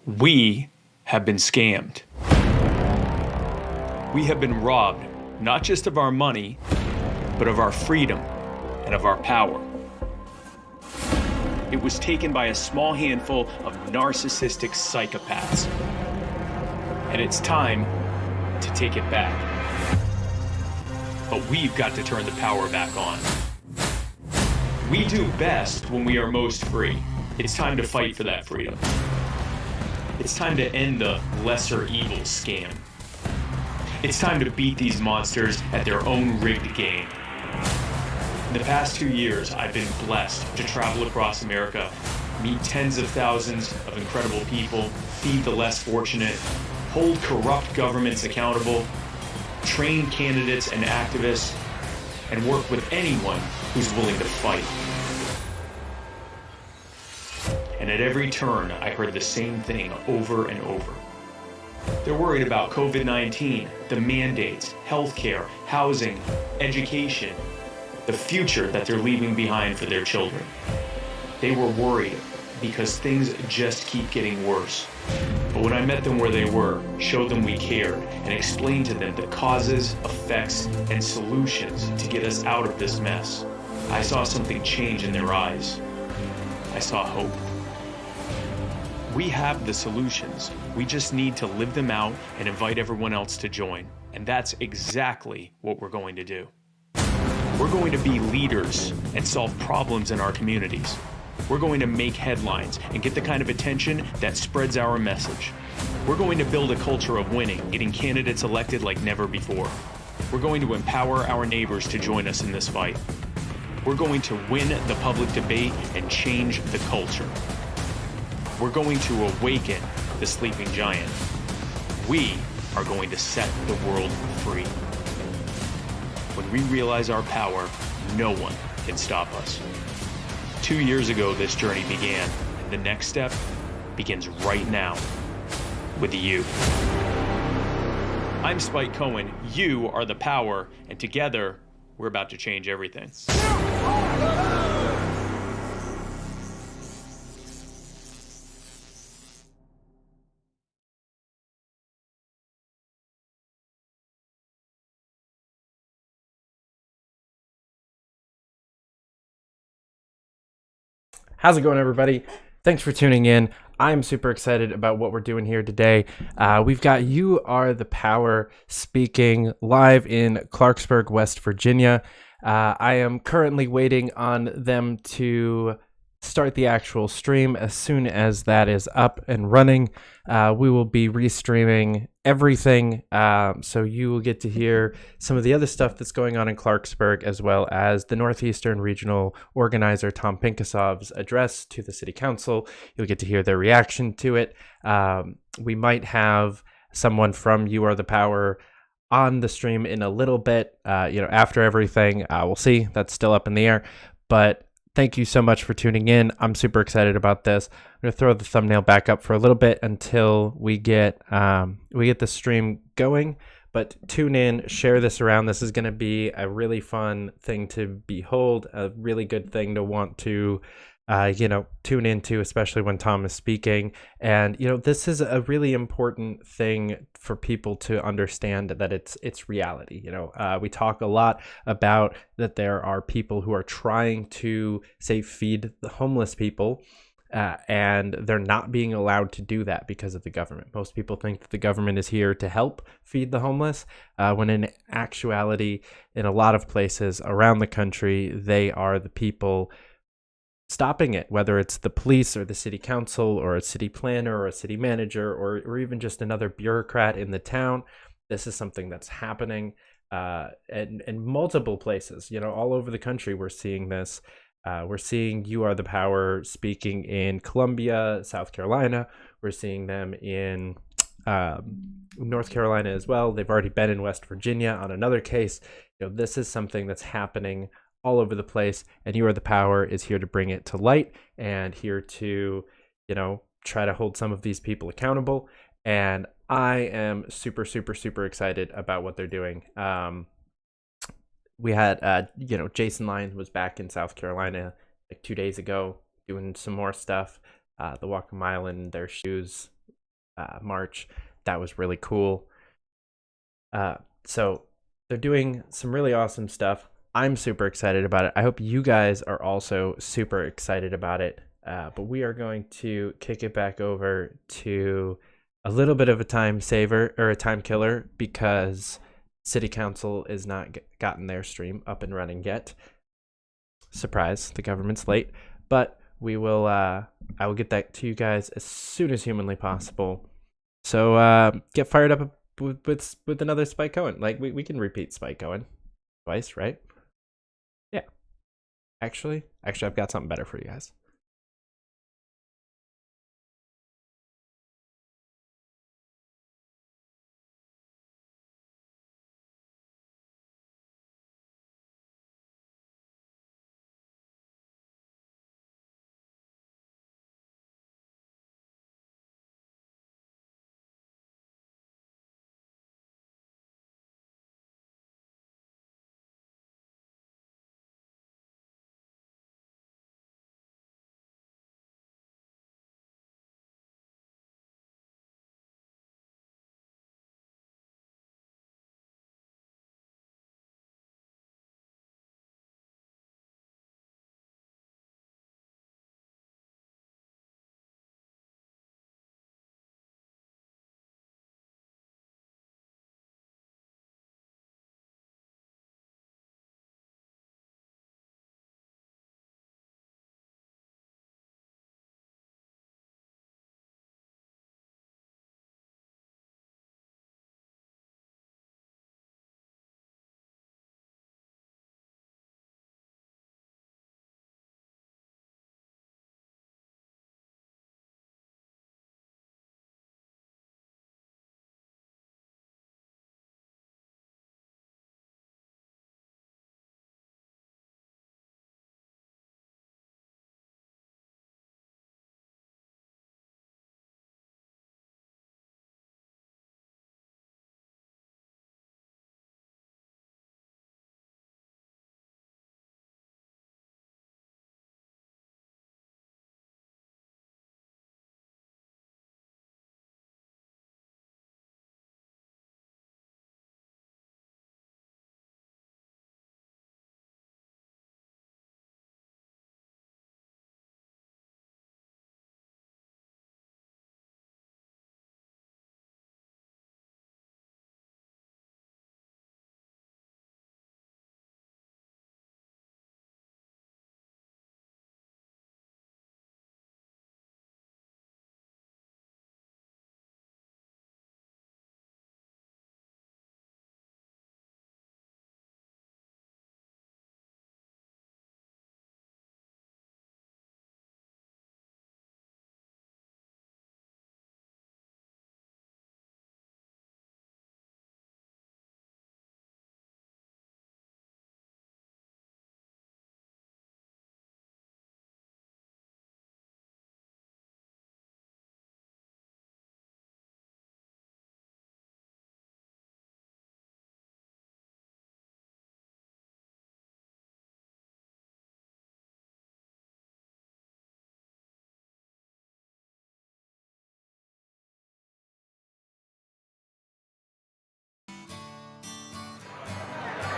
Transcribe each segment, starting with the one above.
We have been scammed. We have been robbed, not just of our money, but of our freedom and of our power. It was taken by a small handful of narcissistic psychopaths. And it's time to take it back. But we've got to turn the power back on. We do best when we are most free. It's time to fight for that freedom. It's time to end the lesser evil scam. It's time to beat these monsters at their own rigged game. In the past 2 years, I've been blessed to travel across America, meet tens of thousands of incredible people, feed the less fortunate, hold corrupt governments accountable, train candidates and activists, and work with anyone who's willing to fight. And at every turn, I heard the same thing over and over. They're worried about COVID-19, the mandates, healthcare, housing, education, the future that they're leaving behind for their children. They were worried because things just keep getting worse. But when I met them where they were, showed them we cared, and explained to them the causes, effects, and solutions to get us out of this mess, I saw something change in their eyes. I saw hope. We have the solutions. We just need to live them out and invite everyone else to join. And that's exactly what we're going to do. We're going to be leaders and solve problems in our communities. We're going to make headlines and get the kind of attention that spreads our message. We're going to build a culture of winning, getting candidates elected like never before. We're going to empower our neighbors to join us in this fight. We're going to win the public debate and change the culture. We're going to awaken the sleeping giant. We are going to set the world free. When we realize our power, no one can stop us. 2 years ago, this journey began. The next step begins right now with you. I'm Spike Cohen. You are the power, and together, we're about to change everything. How's it going, everybody? Thanks for tuning in. I'm super excited about what we're doing here today. We've got You Are the Power speaking live in Clarksburg, West Virginia. I am currently waiting on them to start the actual stream. As soon as that is up and running, we will be restreaming everything, so you will get to hear some of the other stuff that's going on in Clarksburg, as well as the Northeastern Regional Organizer Tom Pinkhasov's address to the City Council. You'll get to hear their reaction to it. We might have someone from You Are the Power on the stream in a little bit, after everything. We'll see. That's still up in the air, but thank you so much for tuning in. I'm super excited about this. I'm going to throw the thumbnail back up for a little bit until we get the stream going. But tune in, share this around. This is going to be a really fun thing to behold, a really good thing to want to tune into, especially when Tom is speaking. And, this is a really important thing for people to understand, that it's reality. We talk a lot about that there are people who are trying to, say, feed the homeless people, and they're not being allowed to do that because of the government. Most people think that the government is here to help feed the homeless, when in actuality, in a lot of places around the country, they are the people stopping it, whether it's the police or the city council or a city planner or a city manager or even just another bureaucrat in the town. This is something that's happening in multiple places, all over the country. We're seeing this. We're seeing You Are the Power speaking in Columbia, South Carolina. We're seeing them in North Carolina as well. They've already been in West Virginia on another case. This is something that's happening all over the place, and You Are the Power is here to bring it to light and here to, try to hold some of these people accountable. And I am super, super, super excited about what they're doing. We had, Jason Lyons was back in South Carolina like 2 days ago doing some more stuff. The Walk a Mile in Their Shoes march. That was really cool. So they're doing some really awesome stuff. I'm super excited about it. I hope you guys are also super excited about it. But we are going to kick it back over to a little bit of a time saver or a time killer because City Council is not gotten their stream up and running yet. Surprise, the government's late, but we will. I will get that to you guys as soon as humanly possible. So get fired up with another Spike Cohen. Like we can repeat Spike Cohen twice, right? Yeah. Actually, I've got something better for you guys.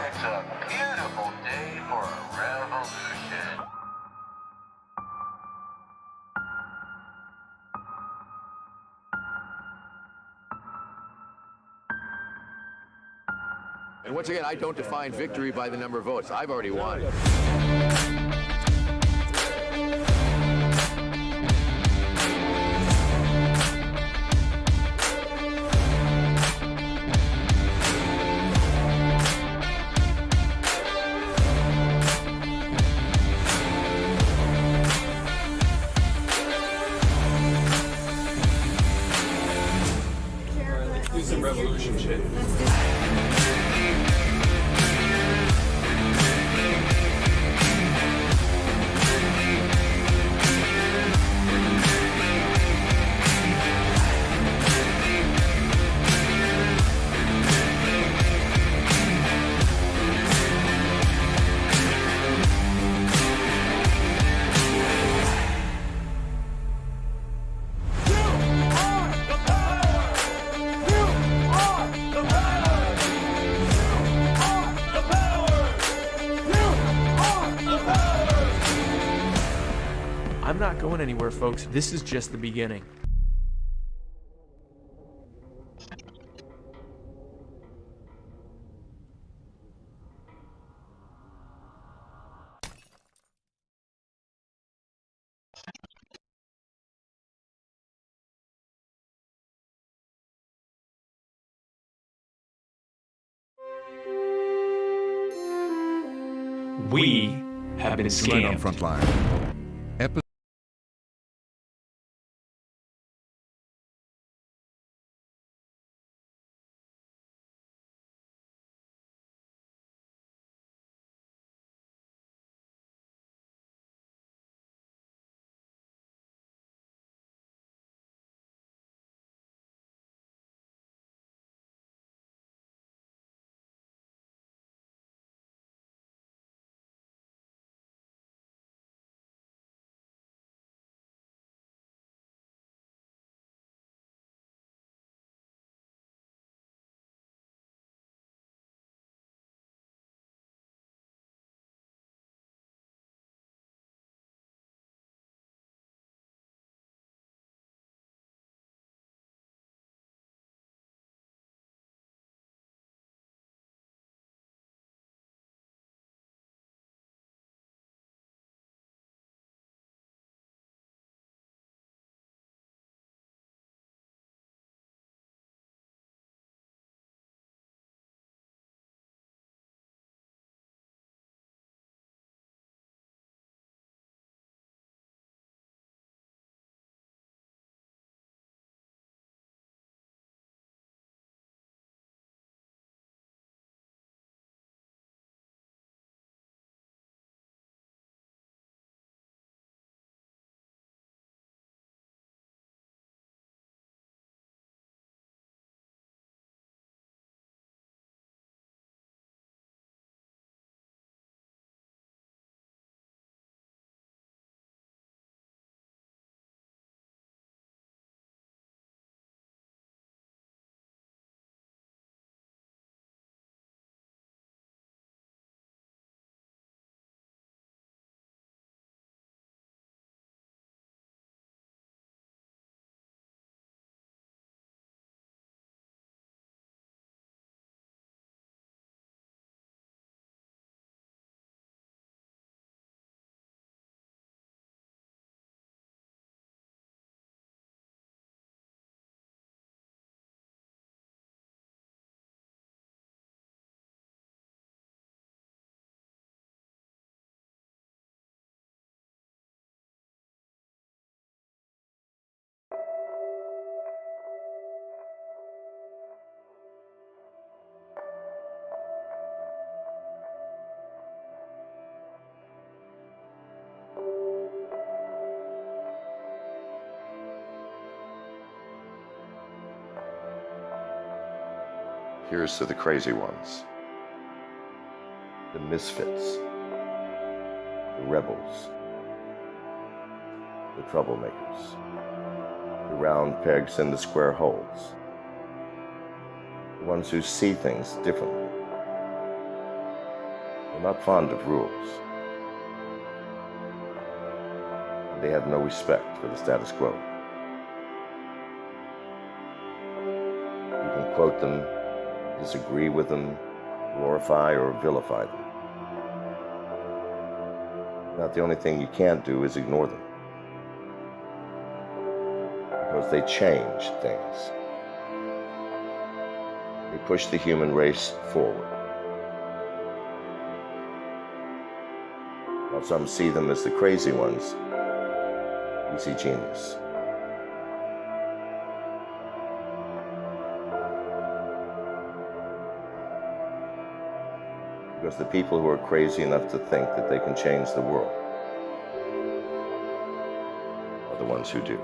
It's a beautiful day for a revolution. And once again, I don't define victory by the number of votes. I've already won. Do some revolution shit. You are the going anywhere, folks. This is just the beginning. We have been Right on scammed. front line. Here's to the crazy ones, the misfits, the rebels, the troublemakers, the round pegs in the square holes, the ones who see things differently. They're not fond of rules, and they have no respect for the status quo. You can quote them, disagree with them, glorify or vilify them. About the only thing you can't do is ignore them, because they change things. They push the human race forward. While some see them as the crazy ones, we see genius. Because the people who are crazy enough to think that they can change the world are the ones who do.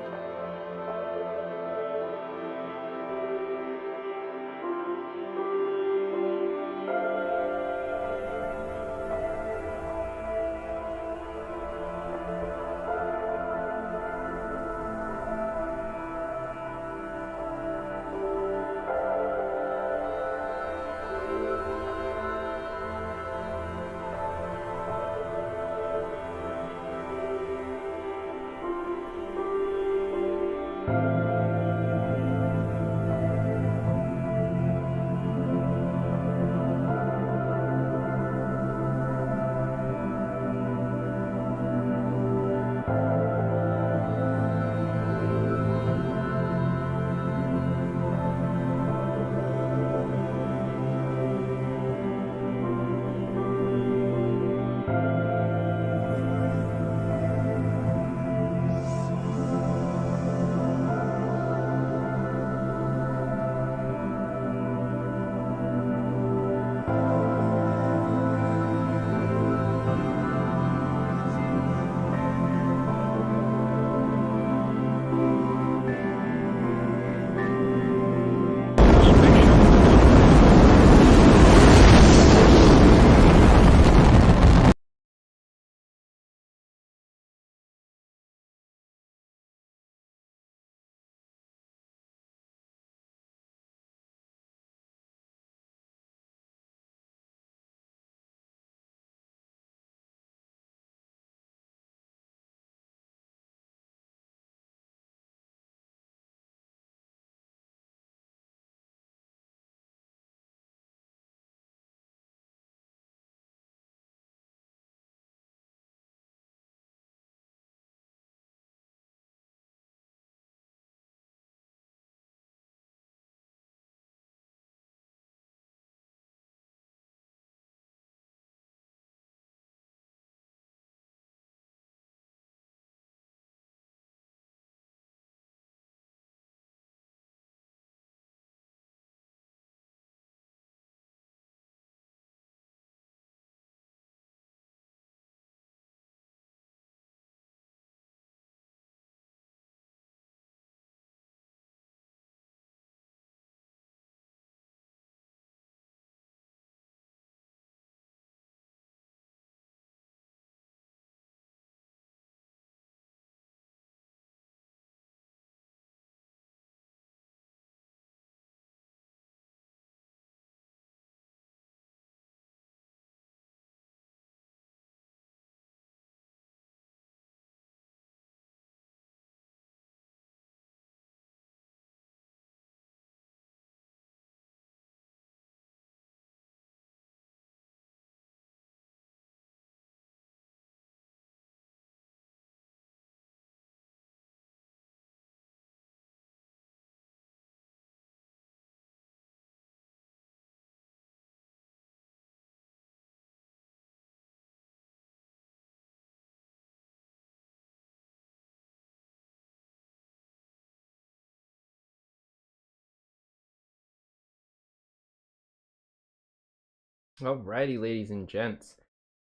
Alrighty, ladies and gents.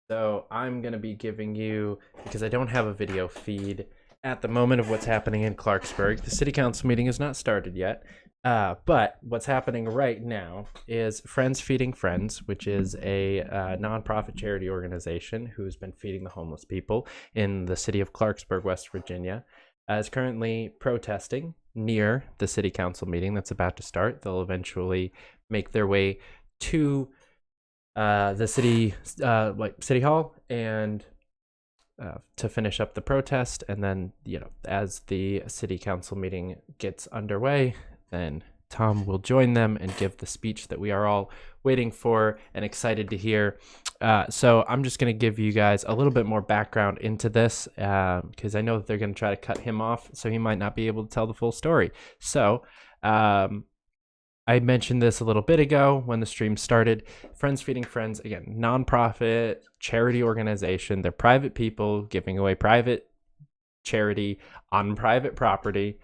So I'm going to be giving you, because I don't have a video feed at the moment of what's happening in Clarksburg. The city council meeting has not started yet. But what's happening right now is Friends Feeding Friends, which is a nonprofit charity organization who's been feeding the homeless people in the city of Clarksburg, West Virginia, is currently protesting near the city council meeting that's about to start. They'll eventually make their way to the city, city hall, and to finish up the protest. And then, as the city council meeting gets underway, then Tom will join them and give the speech that we are all waiting for and excited to hear. So I'm just going to give you guys a little bit more background into this, because I know that they're going to try to cut him off, so he might not be able to tell the full story. So I mentioned this a little bit ago when the stream started. Friends Feeding Friends, again, nonprofit charity organization. They're private people giving away private charity on private property.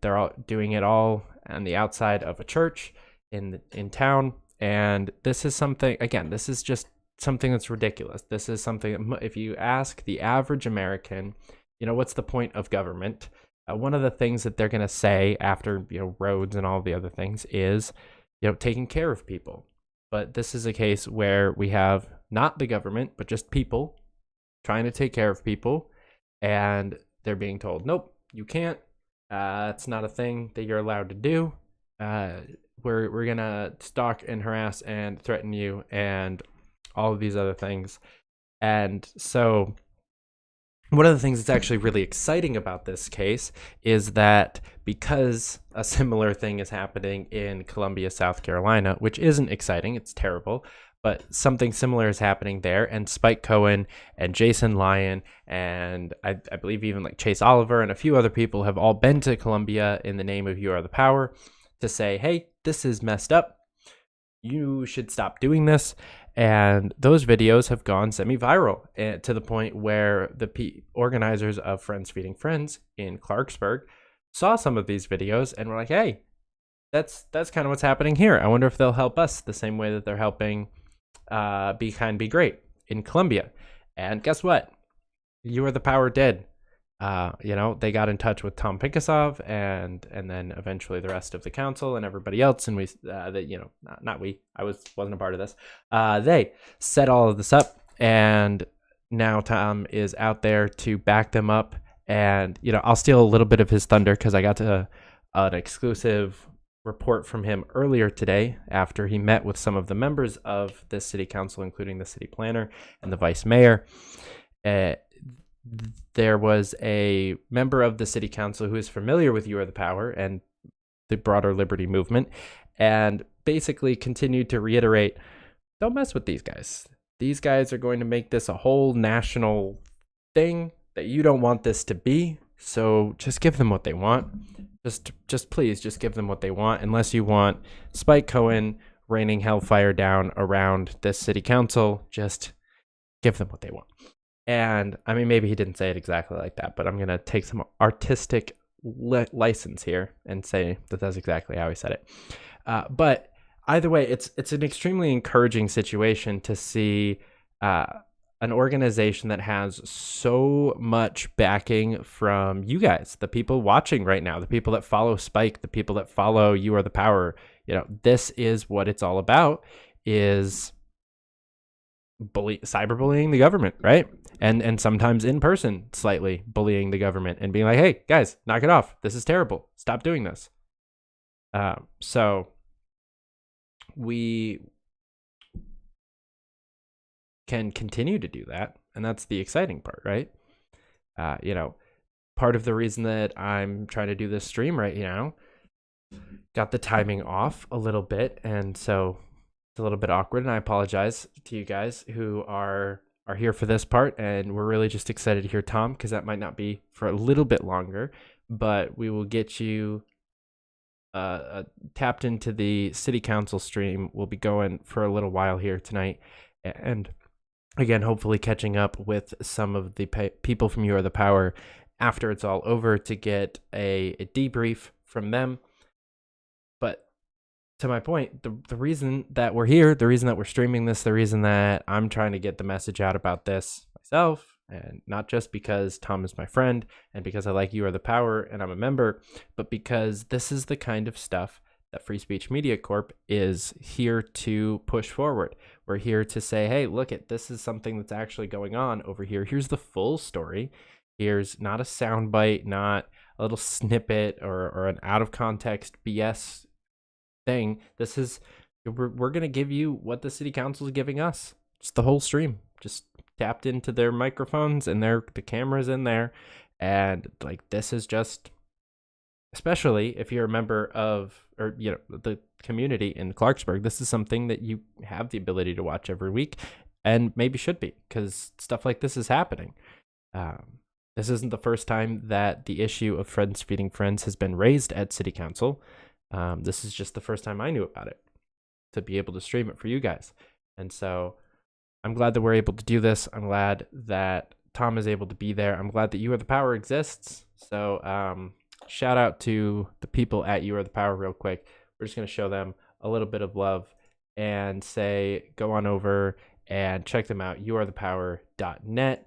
They're all doing it all on the outside of a church in town. And this is something, again, this is just something that's ridiculous. This is something, if you ask the average American, what's the point of government? One of the things that they're going to say after, roads and all the other things is, taking care of people. But this is a case where we have not the government, but just people trying to take care of people. And they're being told, nope, you can't. It's not a thing that you're allowed to do. We're going to stalk and harass and threaten you and all of these other things. And so one of the things that's actually really exciting about this case is that because a similar thing is happening in Columbia, South Carolina, which isn't exciting, it's terrible, but something similar is happening there. And Spike Cohen and Jason Lyon and I believe even like Chase Oliver and a few other people have all been to Columbia in the name of You Are the Power to say, hey, this is messed up. You should stop doing this. And those videos have gone semi-viral to the point where the organizers of Friends Feeding Friends in Clarksburg saw some of these videos and were like, hey, that's kind of what's happening here. I wonder if they'll help us the same way that they're helping Be Kind, Be Great in Columbia. And guess what? You Are the Power did. They got in touch with Tom Pinkhasov and then eventually the rest of the council and everybody else. And we, I wasn't a part of this. They set all of this up, and now Tom is out there to back them up. And, I'll steal a little bit of his thunder because I got an exclusive report from him earlier today after he met with some of the members of the city council, including the city planner and the vice mayor. There was a member of the city council who is familiar with You Are the Power and the broader liberty movement, and basically continued to reiterate, don't mess with these guys. These guys are going to make this a whole national thing that you don't want this to be. So just give them what they want. Just please, just give them what they want. Unless you want Spike Cohen raining hellfire down around this city council, just give them what they want. And I mean, maybe he didn't say it exactly like that, but I'm going to take some artistic license here and say that that's exactly how he said it. But either way, it's an extremely encouraging situation to see an organization that has so much backing from you guys, the people watching right now, the people that follow Spike, the people that follow You Are the Power. This is what it's all about, is cyberbullying the government, right? And sometimes in person, slightly bullying the government and being like, hey, guys, knock it off. This is terrible. Stop doing this. So we can continue to do that. And that's the exciting part, right? Part of the reason that I'm trying to do this stream right now, got the timing off a little bit. And so a little bit awkward, and I apologize to you guys who are here for this part, and we're really just excited to hear Tom, because that might not be for a little bit longer, but we will get you tapped into the city council stream. We'll be going for a little while here tonight, and again, hopefully catching up with some of the people from You Are the Power after it's all over to get a debrief from them. But to my point, the reason that we're here, the reason that we're streaming this, the reason that I'm trying to get the message out about this myself, and not just because Tom is my friend and because I like You Are the Power and I'm a member, but because this is the kind of stuff that Free Speech Media Corp is here to push forward. We're here to say, hey, look at this is something that's actually going on over here. Here's the full story. Here's not a soundbite, not a little snippet or an out of context BS thing. This is, we're going to give you what the city council is giving us. Just the whole stream, just tapped into their microphones and the cameras in there. And like, this is just, especially if you're a member of, or, you know, the community in Clarksburg, this is something that you have the ability to watch every week and maybe should be, because stuff like this is happening. This isn't the first time that the issue of friends feeding friends has been raised at city council. This is just the first time I knew about it, to be able to stream it for you guys. And so I'm glad that we're able to do this. I'm glad that Tom is able to be there. I'm glad that You Are the Power exists. So shout out to the people at You Are the Power real quick. We're just going to show them a little bit of love and say, go on over and check them out, youarethepower.net.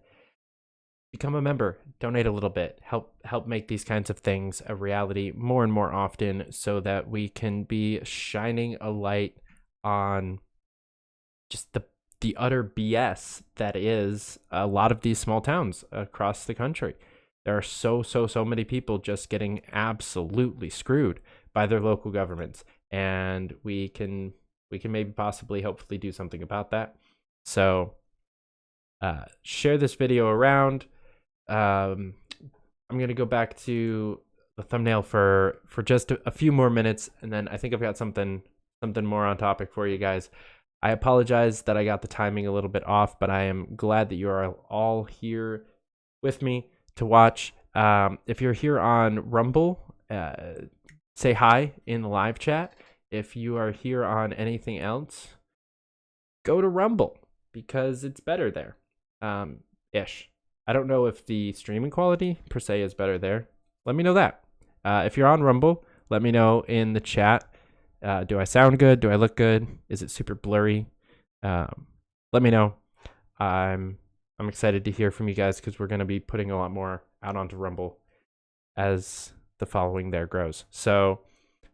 Become a member, donate a little bit, help make these kinds of things a reality more and more often, so that we can be shining a light on just the utter BS that is a lot of these small towns across the country. There are so many people just getting absolutely screwed by their local governments, and we can maybe possibly hopefully do something about that. So share this video around. I'm going to go back to the thumbnail for just a few more minutes, and then I think I've got something more on topic for you guys. I apologize that I got the timing a little bit off, but I am glad that you are all here with me to watch. If you're here on Rumble, say hi in the live chat. If you are here on anything else, go to Rumble, because it's better there. Ish. I don't know if the streaming quality per se is better there. Let me know that. If you're on Rumble, let me know in the chat. Do I sound good? Do I look good? Is it super blurry? Let me know. I'm excited to hear from you guys, because we're going to be putting a lot more out onto Rumble as the following there grows. So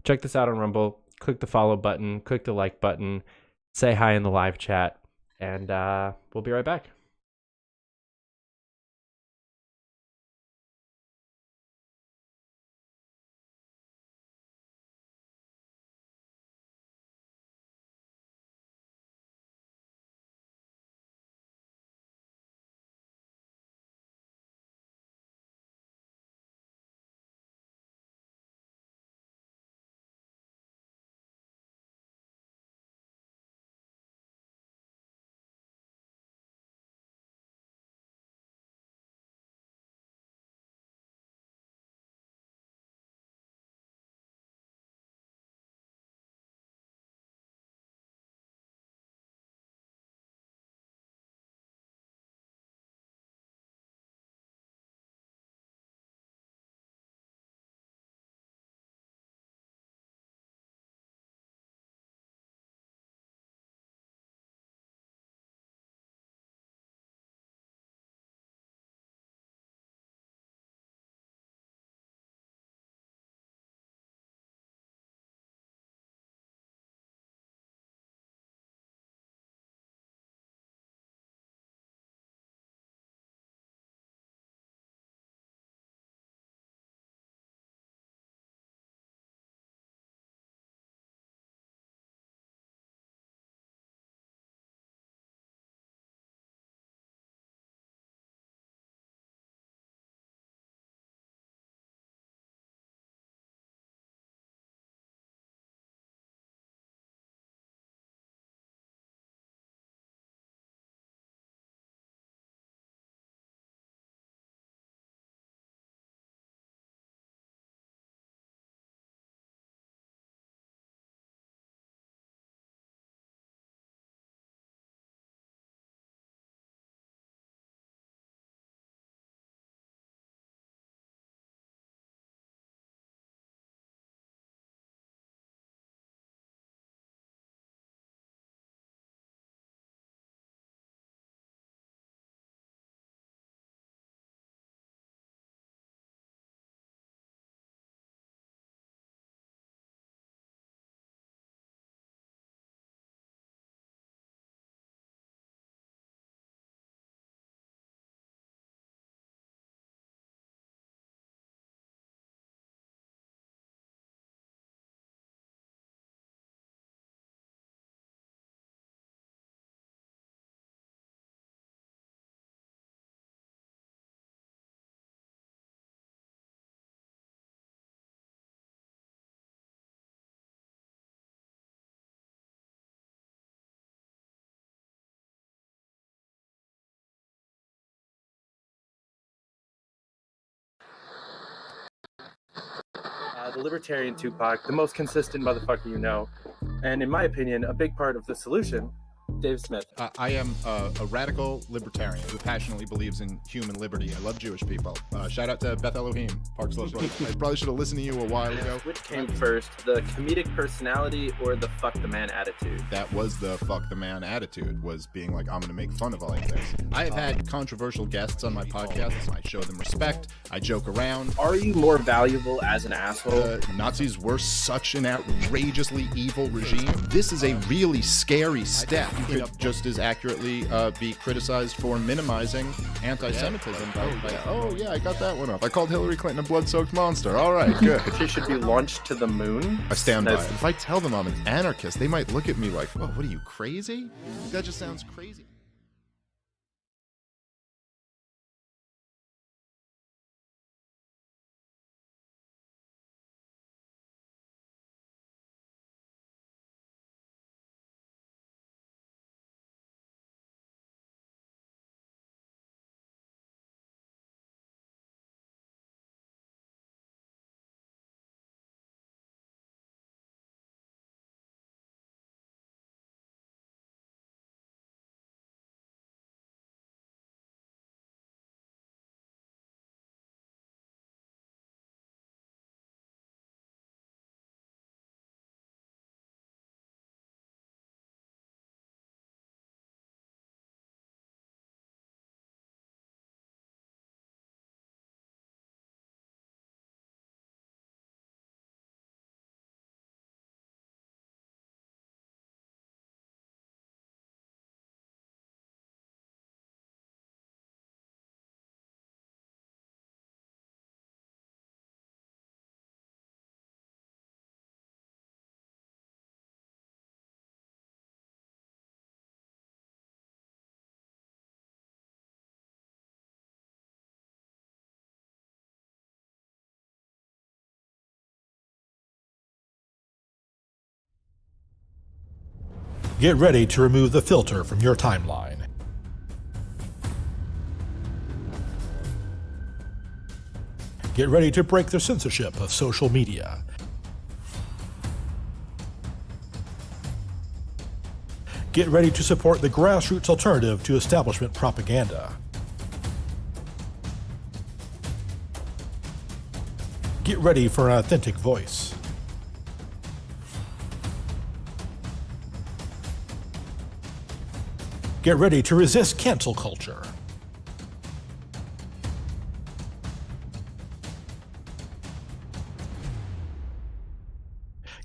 check this out on Rumble. Click the follow button. Click the like button. Say hi in the live chat. And we'll be right back. the libertarian Tupac, the most consistent motherfucker you know, and in my opinion, a big part of the solution, Dave Smith. I am a radical libertarian who passionately believes in human liberty. I love Jewish people. Shout out to Beth Elohim, Park Slope. I probably should have listened to you a while ago. Which came first, the comedic personality or the fuck the man attitude? That was the fuck the man attitude, was being like, I'm going to make fun of all of this. I have had controversial guests on my podcast. I show them respect. I joke around. Are you more valuable as an asshole? Nazis were such an outrageously evil regime. This is a really scary step. You could just as accurately be criticized for minimizing anti-Semitism. Oh yeah, I got that one up. I called Hillary Clinton a blood-soaked monster. All right, good. She should be launched to the moon? I stand by it. If I tell them I'm an anarchist, they might look at me like, oh, what are you, crazy? That just sounds crazy. Get ready to remove the filter from your timeline. Get ready to break the censorship of social media. Get ready to support the grassroots alternative to establishment propaganda. Get ready for an authentic voice. Get ready to resist cancel culture.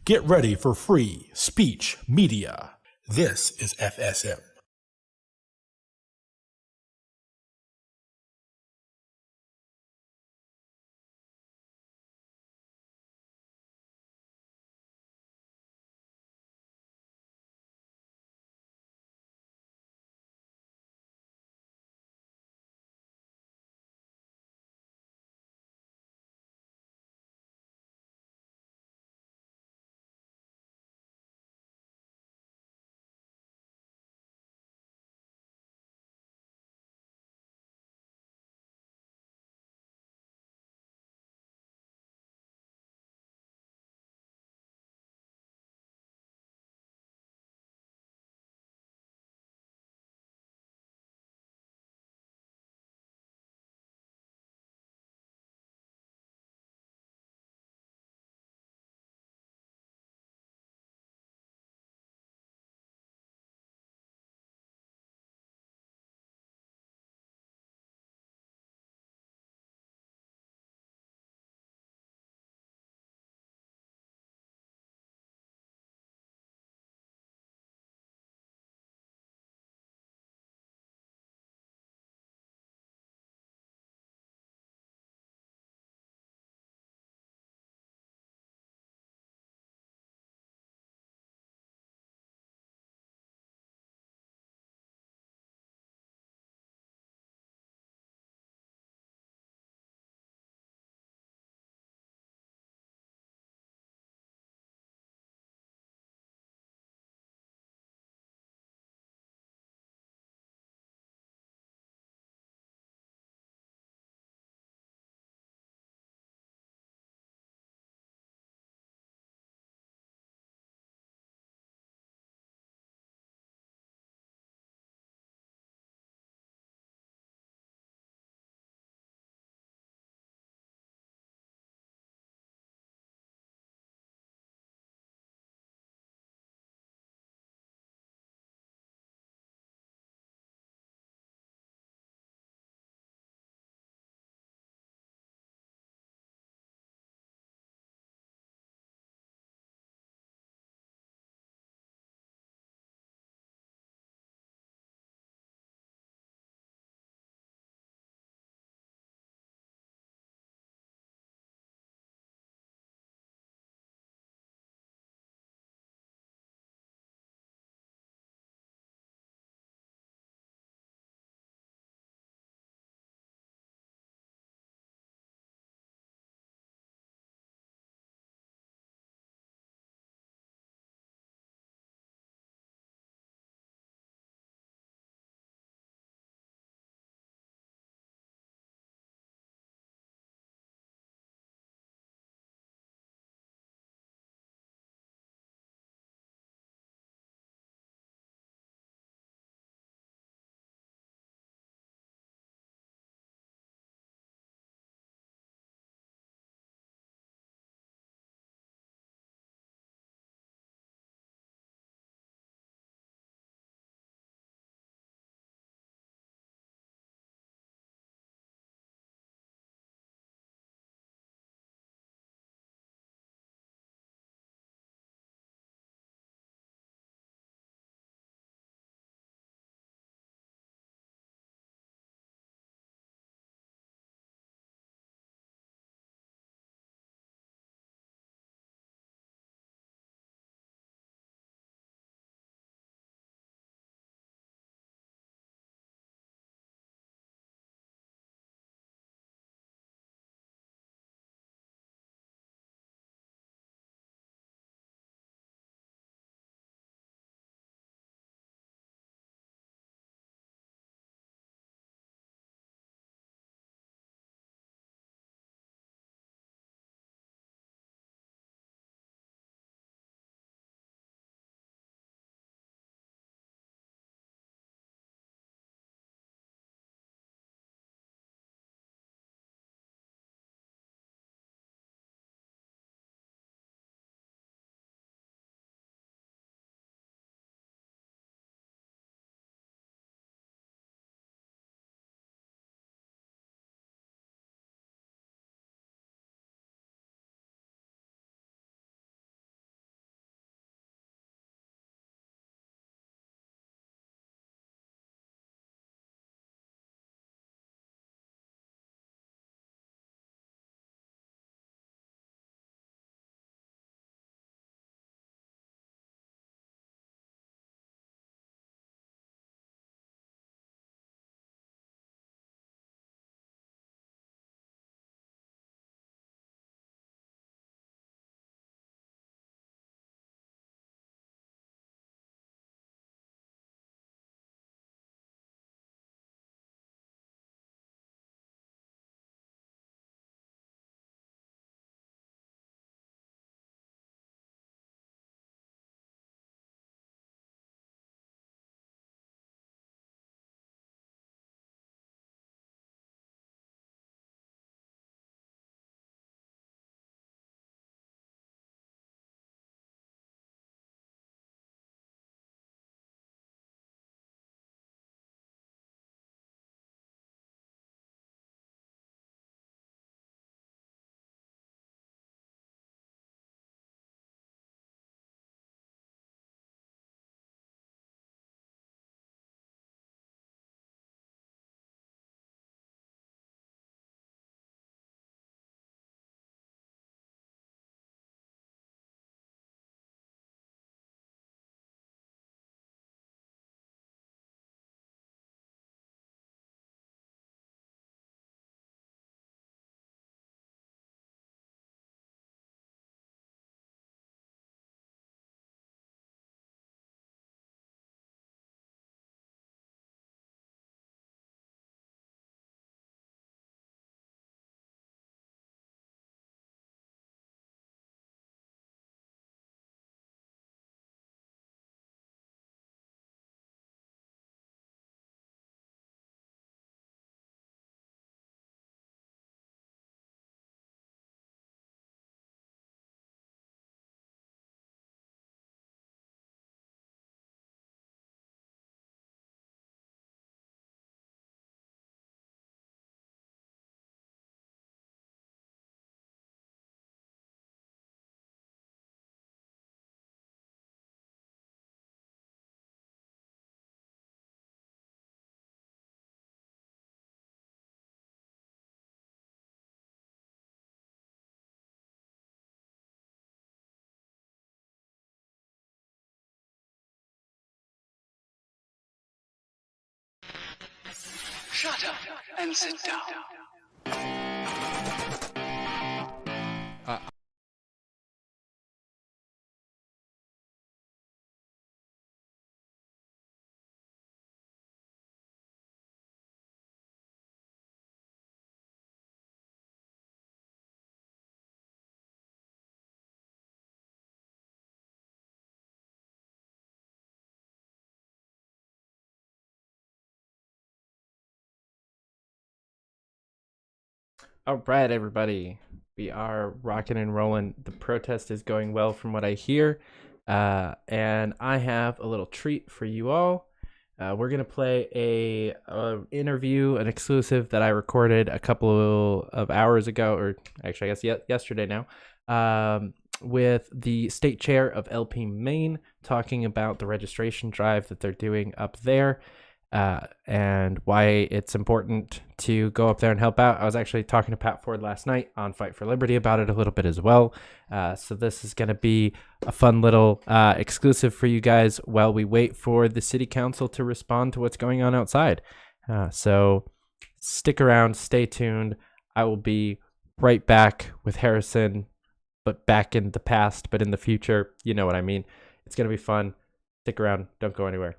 Get ready for free speech media. This is FSM. Shut up and sit down. All right, everybody. We are rocking and rolling. The protest is going well from what I hear. And I have a little treat for you all. We're going to play a interview, an exclusive that I recorded a couple of hours ago, or actually, I guess yesterday now, with the state chair of LP Maine, talking about the registration drive that they're doing up there. And why it's important to go up there and help out. I was actually talking to Pat Ford last night on Fight for Liberty about it a little bit as well. So this is going to be a fun little exclusive for you guys while we wait for the city council to respond to what's going on outside. So stick around, stay tuned. I will be right back with Harrison, but back in the past, but in the future. You know what I mean. It's going to be fun. Stick around. Don't go anywhere.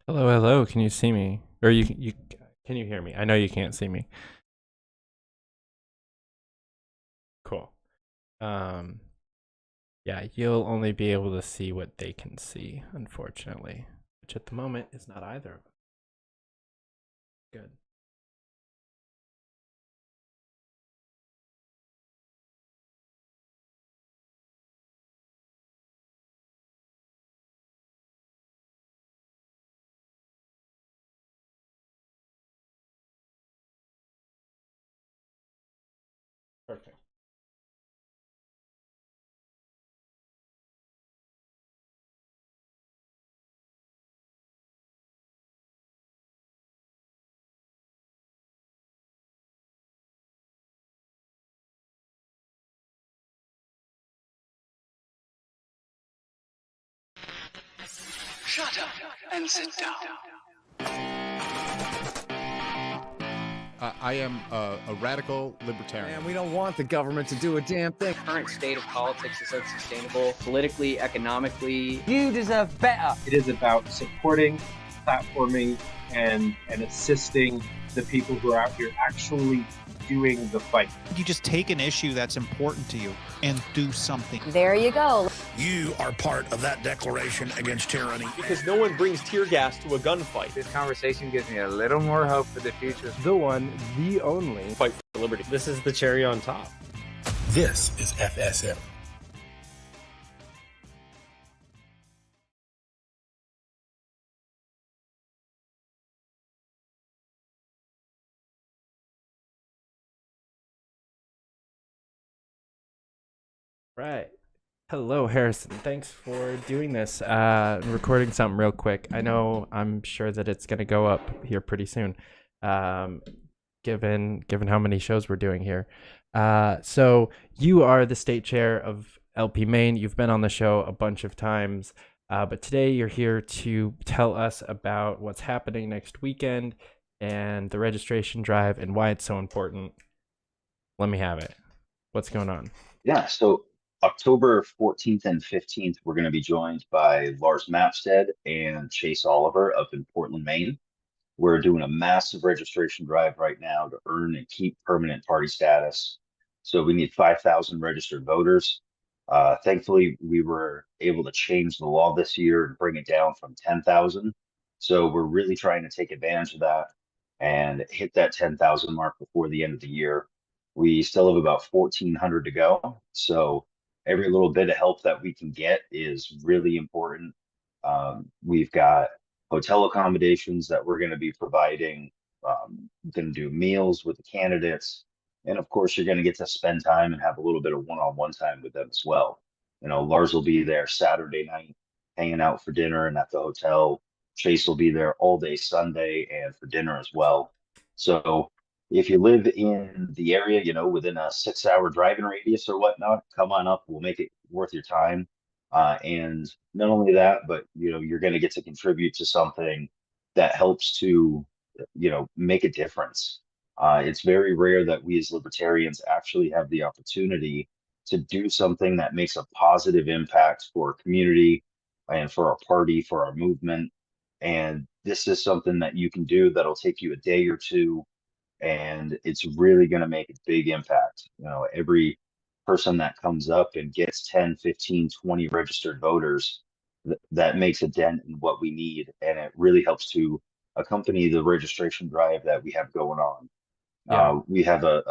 Hello. Can you see me? Or you can you hear me? I know you can't see me. Cool. Yeah, you'll only be able to see what they can see, unfortunately, which at the moment is not either of us. Good. Perfect. Shut up and sit down. I am a radical libertarian. And we don't want the government to do a damn thing. Current state of politics is unsustainable, politically, economically. You deserve better. It is about supporting, platforming, and assisting the people who are out here actually doing the fight. You just take an issue that's important to you and do something. There you go. You are part of that declaration against tyranny. Because no one brings tear gas to a gunfight. This conversation gives me a little more hope for the future. The one, the only. Fight for liberty. This is the cherry on top. This is FSM. Right. Hello, Harrison. Thanks for doing this. Recording something real quick. I'm sure that it's going to go up here pretty soon, given how many shows we're doing here. So you are the state chair of LP Maine. You've been on the show a bunch of times, but today you're here to tell us about what's happening next weekend and the registration drive and why it's so important. Let me have it. What's going on? Yeah, so October 14th and 15th, we're going to be joined by Lars Mapstead and Chase Oliver up in Portland, Maine. We're doing a massive registration drive right now to earn and keep permanent party status. So we need 5,000 registered voters. Thankfully, we were able to change the law this year and bring it down from 10,000. So we're really trying to take advantage of that and hit that 10,000 mark before the end of the year. We still have about 1,400 to go. So every little bit of help that we can get is really important. We've got hotel accommodations that we're going to be providing, going to do meals with the candidates. And of course, you're going to get to spend time and have a little bit of one-on-one time with them as well. Lars will be there Saturday night, hanging out for dinner and at the hotel. Chase will be there all day Sunday and for dinner as well. So if you live in the area, within a 6-hour driving radius or whatnot, come on up. We'll make it worth your time. And not only that, but you're going to get to contribute to something that helps to make a difference. It's very rare that we as libertarians actually have the opportunity to do something that makes a positive impact for our community and for our party, for our movement. And this is something that you can do that'll take you a day or two, and it's really going to make a big impact. Every person that comes up and gets 10, 15, 20 registered voters, that makes a dent in what we need. And it really helps to accompany the registration drive that we have going on. Yeah. We have a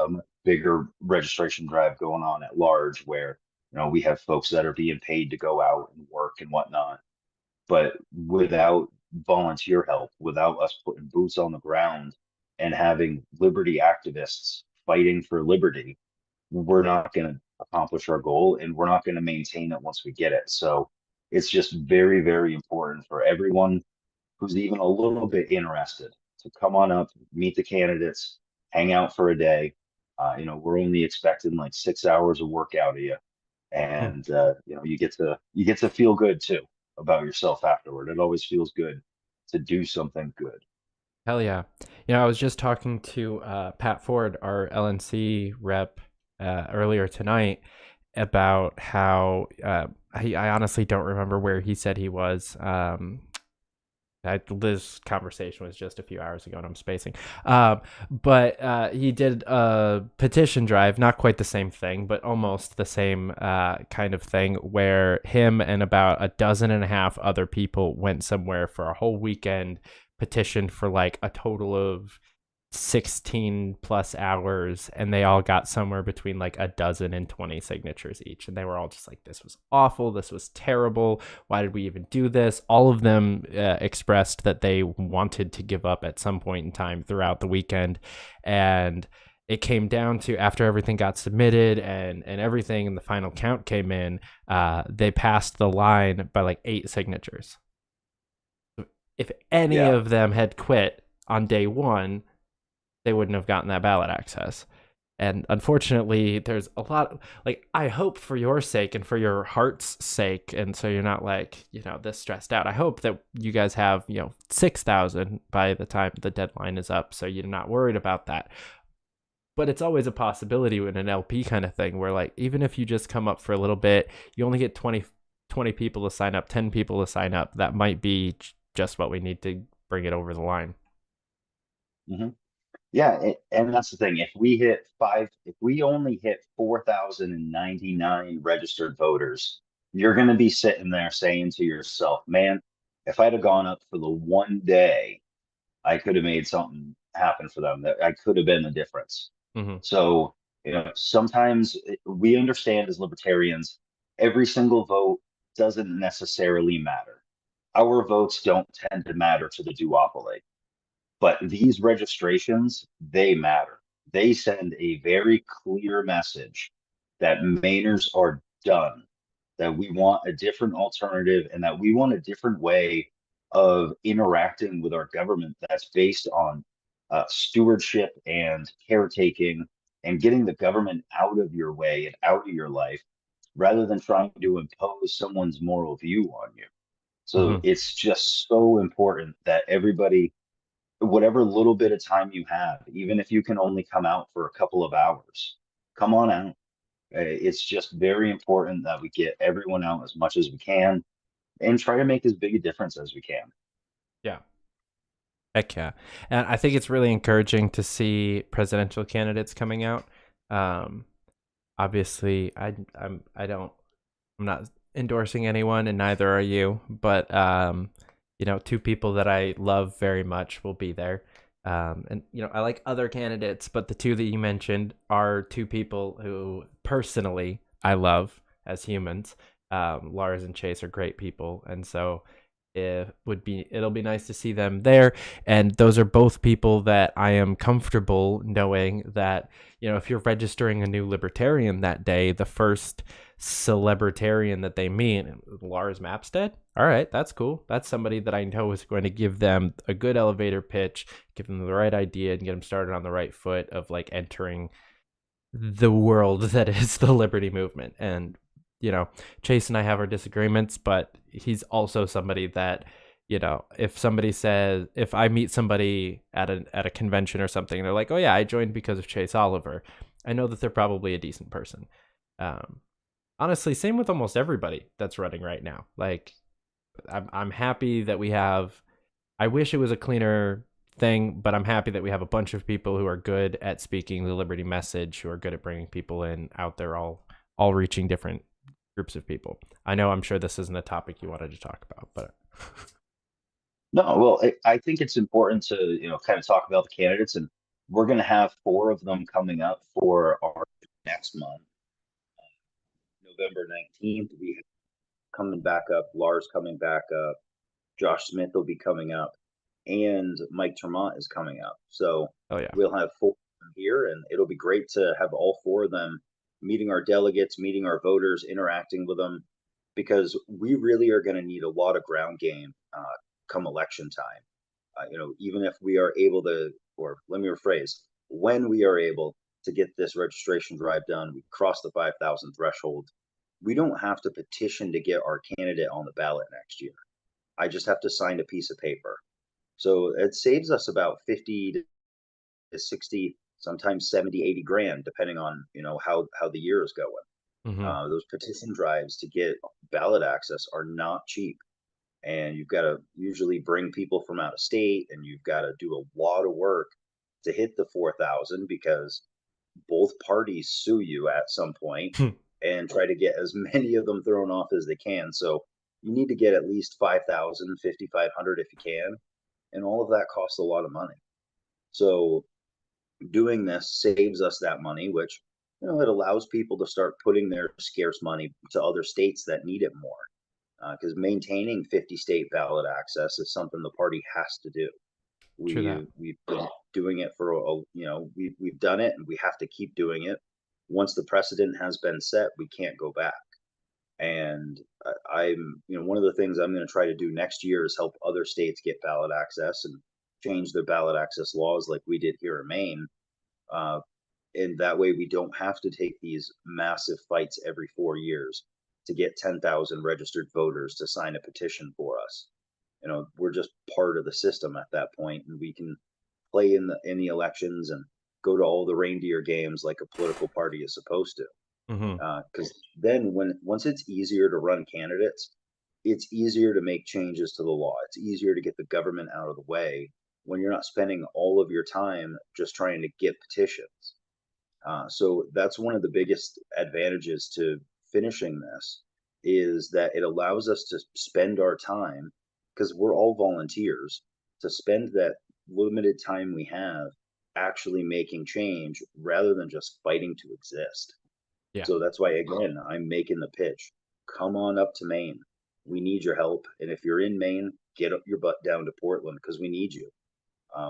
bigger registration drive going on at large where, we have folks that are being paid to go out and work and whatnot. But without volunteer help, without us putting boots on the ground and having liberty activists fighting for liberty, we're not going to accomplish our goal, and we're not going to maintain it once we get it. So it's just very, very important for everyone who's even a little bit interested to come on up, meet the candidates, hang out for a day. We're only expecting like 6 hours of work out of you, and you get to feel good too about yourself afterward. It always feels good to do something good. Hell yeah. I was just talking to Pat Ford, our LNC rep, earlier tonight about how I honestly don't remember where he said he was. This conversation was just a few hours ago and I'm spacing. But he did a petition drive, not quite the same thing, but almost the same kind of thing, where him and about 12.5 other people went somewhere for a whole weekend, petitioned for like a total of 16 plus hours, and they all got somewhere between like 12 and 20 signatures each, and they were all just like, this was awful, this was terrible, why did we even do this? All of them expressed that they wanted to give up at some point in time throughout the weekend, and it came down to, after everything got submitted and everything and the final count came in, they passed the line by like 8 signatures. If any of them had quit on day one, they wouldn't have gotten that ballot access. And unfortunately, there's a lot, like, I hope for your sake and for your heart's sake, and so you're not like, this stressed out, I hope that you guys have, 6,000 by the time the deadline is up, so you're not worried about that. But it's always a possibility in an LP kind of thing where, like, even if you just come up for a little bit, you only get 20 people to sign up, 10 people to sign up. That might be just what we need to bring it over the line. Mm-hmm. Yeah, and that's the thing. If we only hit 4,099 registered voters, you're going to be sitting there saying to yourself, man, if I'd have gone up for the one day, I could have made something happen for them. That I could have been the difference. Mm-hmm. So, sometimes we understand as libertarians, every single vote doesn't necessarily matter. Our votes don't tend to matter to the duopoly. But these registrations, they matter. They send a very clear message that Mainers are done, that we want a different alternative, and that we want a different way of interacting with our government that's based on stewardship and caretaking, and getting the government out of your way and out of your life rather than trying to impose someone's moral view on you. So it's just so important that everybody, whatever little bit of time you have, even if you can only come out for a couple of hours, come on out. It's just very important that we get everyone out as much as we can and try to make as big a difference as we can. Yeah. Heck yeah. And I think it's really encouraging to see presidential candidates coming out. Obviously, I'm not endorsing anyone, and neither are you, but you know, two people that I love very much will be there. And you know, I like other candidates, but the two that you mentioned are two people who personally I love as humans. Lars and Chase are great people, and so it'll be nice to see them there. And those are both people that I am comfortable knowing that, you know, if you're registering a new libertarian that day, the first celebritarian that they meet, Lars Mapstead, all right, that's cool. That's somebody that I know is going to give them a good elevator pitch, give them the right idea, and get them started on the right foot of like entering the world that is the liberty movement. And you know, Chase and I have our disagreements, but he's also somebody that, you know, if I meet somebody at a convention or something, they're like, oh yeah, I joined because of Chase Oliver, I know that they're probably a decent person. Honestly, same with almost everybody that's running right now. Like, I'm happy that we have, I wish it was a cleaner thing, but I'm happy that we have a bunch of people who are good at speaking the liberty message, who are good at bringing people in out there, all reaching different groups of people. I'm sure this isn't a topic you wanted to talk about, but no, well, I think it's important to, you know, kind of talk about the candidates, and we're going to have 4 of them coming up for our next month. November 19th, we have coming back up, Lars coming back up, Josh Smith will be coming up, and Mike Tremont is coming up. So we'll have 4 of them here, and it'll be great to have all 4 of them meeting our delegates, meeting our voters, interacting with them, because we really are going to need a lot of ground game come election time. You know, even if we are able to, or let me rephrase, when we are able to get this registration drive done, we cross the 5,000 threshold, we don't have to petition to get our candidate on the ballot next year. I just have to sign a piece of paper. So it saves us about 50 to 60, sometimes 70, 80 grand, depending on, you know, how the year is going. Those petition drives to get ballot access are not cheap. And you've got to usually bring people from out of state, and you've got to do a lot of work to hit the 4,000, because both parties sue you at some point and try to get as many of them thrown off as they can. So you need to get at least 5,000, 5,500 if you can. And all of that costs a lot of money. So doing this saves us that money, which, you know, it allows people to start putting their scarce money to other states that need it more. Because maintaining 50 state ballot access is something the party has to do. We've been doing it for we've done it, and we have to keep doing it. Once the precedent has been set, we can't go back. And one of the things I'm going to try to do next year is help other states get ballot access and change their ballot access laws like we did here in Maine. And that way we don't have to take these massive fights every 4 years to get 10,000 registered voters to sign a petition for us. You know, we're just part of the system at that point, and we can play in the elections and go to all the reindeer games like a political party is supposed to. Because then once it's easier to run candidates, it's easier to make changes to the law. It's easier to get the government out of the way when you're not spending all of your time just trying to get petitions. So that's one of the biggest advantages to finishing this, is that it allows us to spend our time, because we're all volunteers, to spend that limited time we have actually making change rather than just fighting to exist. So that's why, again, I'm making the pitch. Come on up to Maine. We need your help. And if you're in Maine, get up your butt down to Portland, because we need you.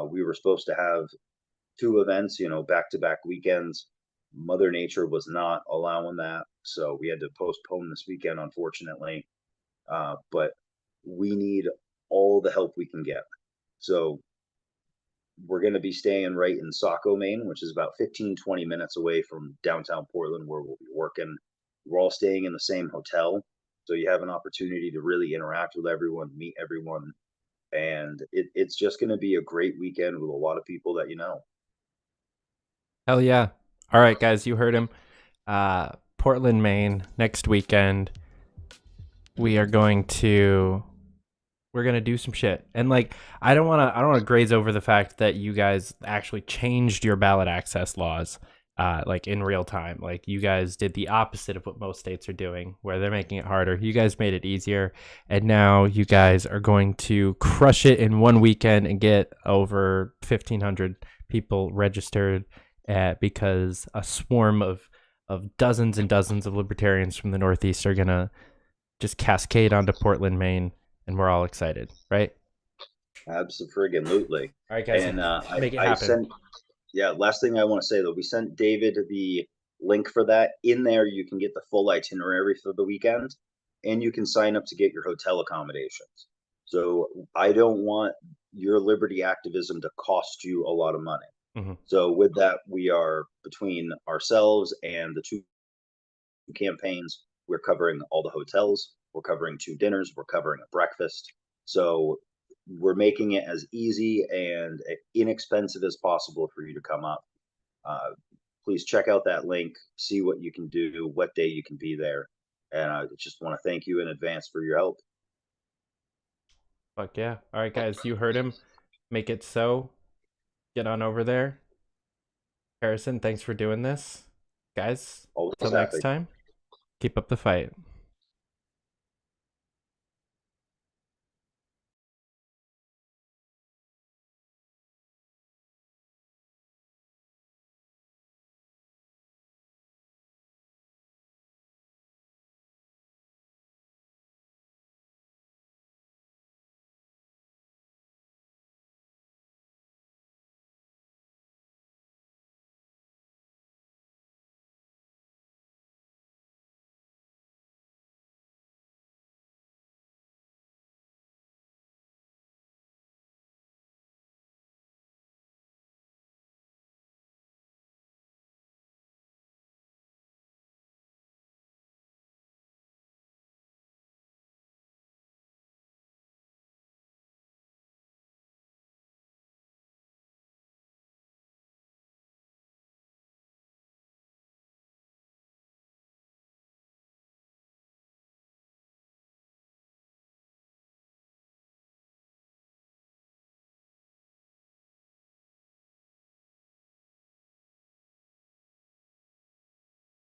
We were supposed to have 2 events, back-to-back weekends. Mother Nature was not allowing that. So we had to postpone this weekend, unfortunately. But we need all the help we can get. So we're going to be staying right in Saco, Maine, which is about 15-20 minutes away from downtown Portland, where we'll be working. We're all staying in the same hotel, so you have an opportunity to really interact with everyone, meet everyone, and it's just going to be a great weekend with a lot of people that you know. Hell yeah. All right, guys, you heard him. Portland, Maine, next weekend. We're going to do some shit. And like, I don't want to graze over the fact that you guys actually changed your ballot access laws like in real time. Like, you guys did the opposite of what most states are doing, where they're making it harder. You guys made it easier, and now you guys are going to crush it in one weekend and get over 1,500 people registered because a swarm of dozens and dozens of libertarians from the Northeast are gonna just cascade onto Portland, Maine, and we're all excited, right? Absolutely. All right, guys, and make it happen. Last thing I want to say, though, we sent David the link for that. In there, you can get the full itinerary for the weekend, and you can sign up to get your hotel accommodations. So I don't want your liberty activism to cost you a lot of money. Mm-hmm. So with that, we are, between ourselves and the two campaigns, we're covering all the hotels, we're covering 2 dinners, we're covering a breakfast. So we're making it as easy and inexpensive as possible for you to come up. Please check out that link, see what you can do, what day you can be there. And I just want to thank you in advance for your help. Fuck yeah. All right, guys, you heard him. Make it so. Get on over there. Harrison, thanks for doing this. Guys, until next time, keep up the fight.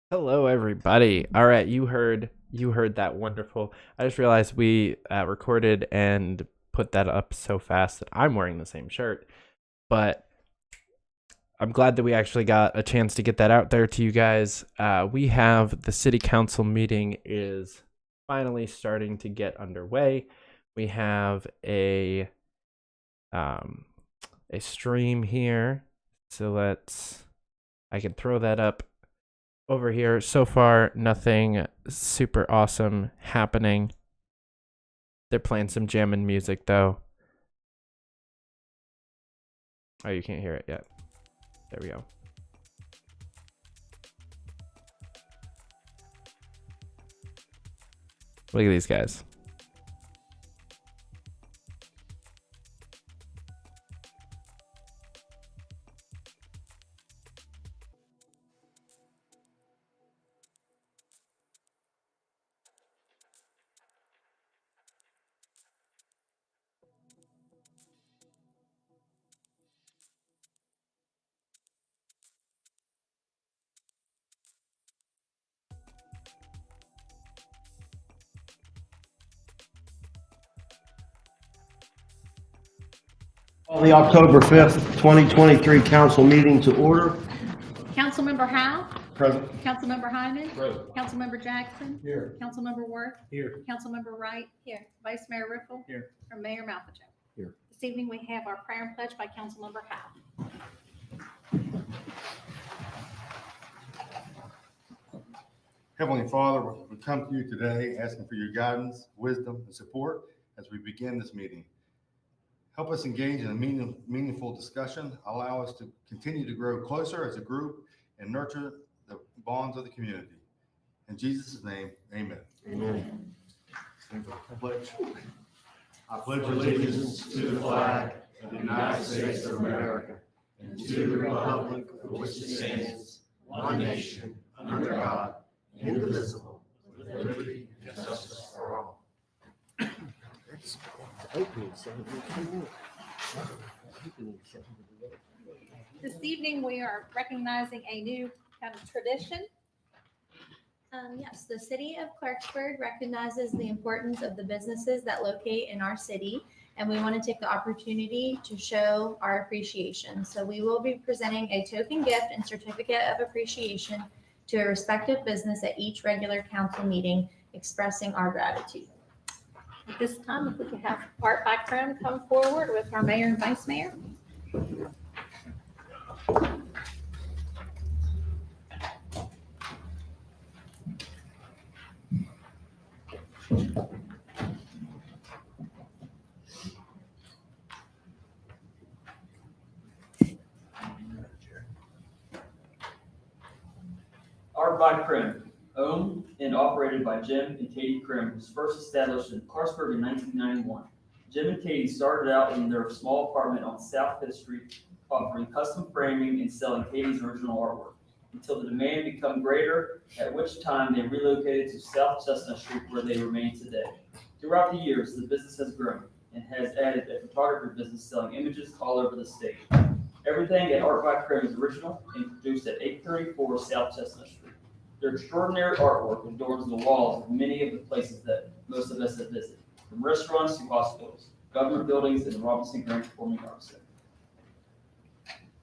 Hello, everybody. All right, you heard that wonderful. I just realized we recorded and put that up so fast that I'm wearing the same shirt, but I'm glad that we actually got a chance to get that out there to you guys. We have the city council meeting is finally starting to get underway. We have a stream here, so I can throw that up over here. So far, nothing super awesome happening. They're playing some jamming music, though. Oh, you can't hear it yet. There we go. Look at these guys. Call the October 5th, 2023 council meeting to order. Councilmember Howe. Present. Councilmember Hyman. Present. Councilmember Jackson. Here. Councilmember Worth. Here. Councilmember Wright. Here. Vice Mayor Riffle. Here. Or Mayor Malpacho. Here. This evening we have our prayer and pledge by Councilmember Howe. Heavenly Father, we come to you today asking for your guidance, wisdom, and support as we begin this meeting. Help us engage in a meaningful discussion. Allow us to continue to grow closer as a group and nurture the bonds of the community. In Jesus' name, amen. Amen. Pledge. I pledge allegiance to the flag of the United States of America and to the republic for which it stands, one nation, under God, indivisible, with liberty and justice for all. This evening, we are recognizing a new kind of tradition. Yes, the city of Clarksburg recognizes the importance of the businesses that locate in our city, and we want to take the opportunity to show our appreciation. So we will be presenting a token gift and certificate of appreciation to a respective business at each regular council meeting, expressing our gratitude. At this time, if we could have Art Bycrum come forward with our mayor and vice mayor. Art by Krim, owned and operated by Jim and Katie Krim, was first established in Clarksburg in 1991. Jim and Katie started out in their small apartment on South 5th Street, offering custom framing and selling Katie's original artwork, until the demand became greater, at which time they relocated to South Chestnut Street, where they remain today. Throughout the years, the business has grown and has added a photography business selling images all over the state. Everything at Art by Krim is original and produced at 834 South Chestnut Street. Their extraordinary artwork adorns the walls of many of the places that most of us have visited, from restaurants to hospitals, government buildings, and the Robinson Grant Performing Arts Center.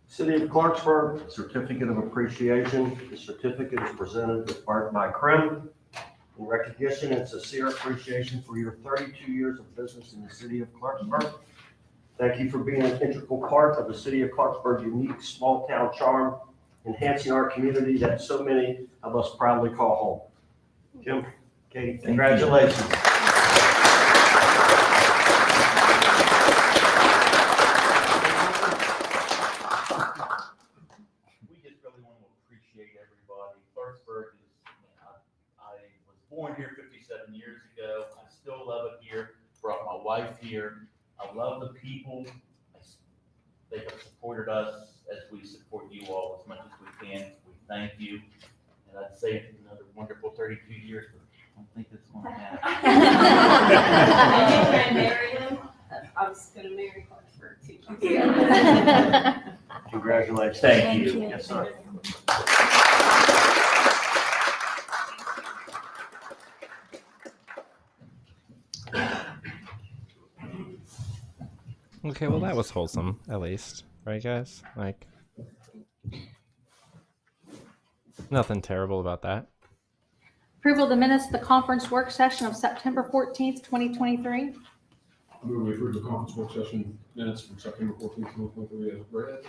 City of Clarksburg Certificate of Appreciation. The certificate is presented with Art by Krim in recognition and sincere appreciation for your 32 years of business in the city of Clarksburg. Thank you for being an integral part of the city of Clarksburg's unique small town charm, enhancing our community that so many of us proudly call home. Jim, Katie, congratulations. We just really want to appreciate everybody. Clarksburg is, I was born here 57 years ago. I still love it here. Brought my wife here. I love the people. They have supported us as we support you all as much as we can. We thank you. And I'd say it's another wonderful 32 years, but I don't think it's going to happen. I was going to marry Clarksburg too. Congratulations. Thank you. Yes, sir. Okay, well that was wholesome, at least, right, guys? Like, nothing terrible about that. Approval of the minutes of the conference work session of September 14th, 2023. I move we approve the conference work session minutes from September 14th, 2023 as read.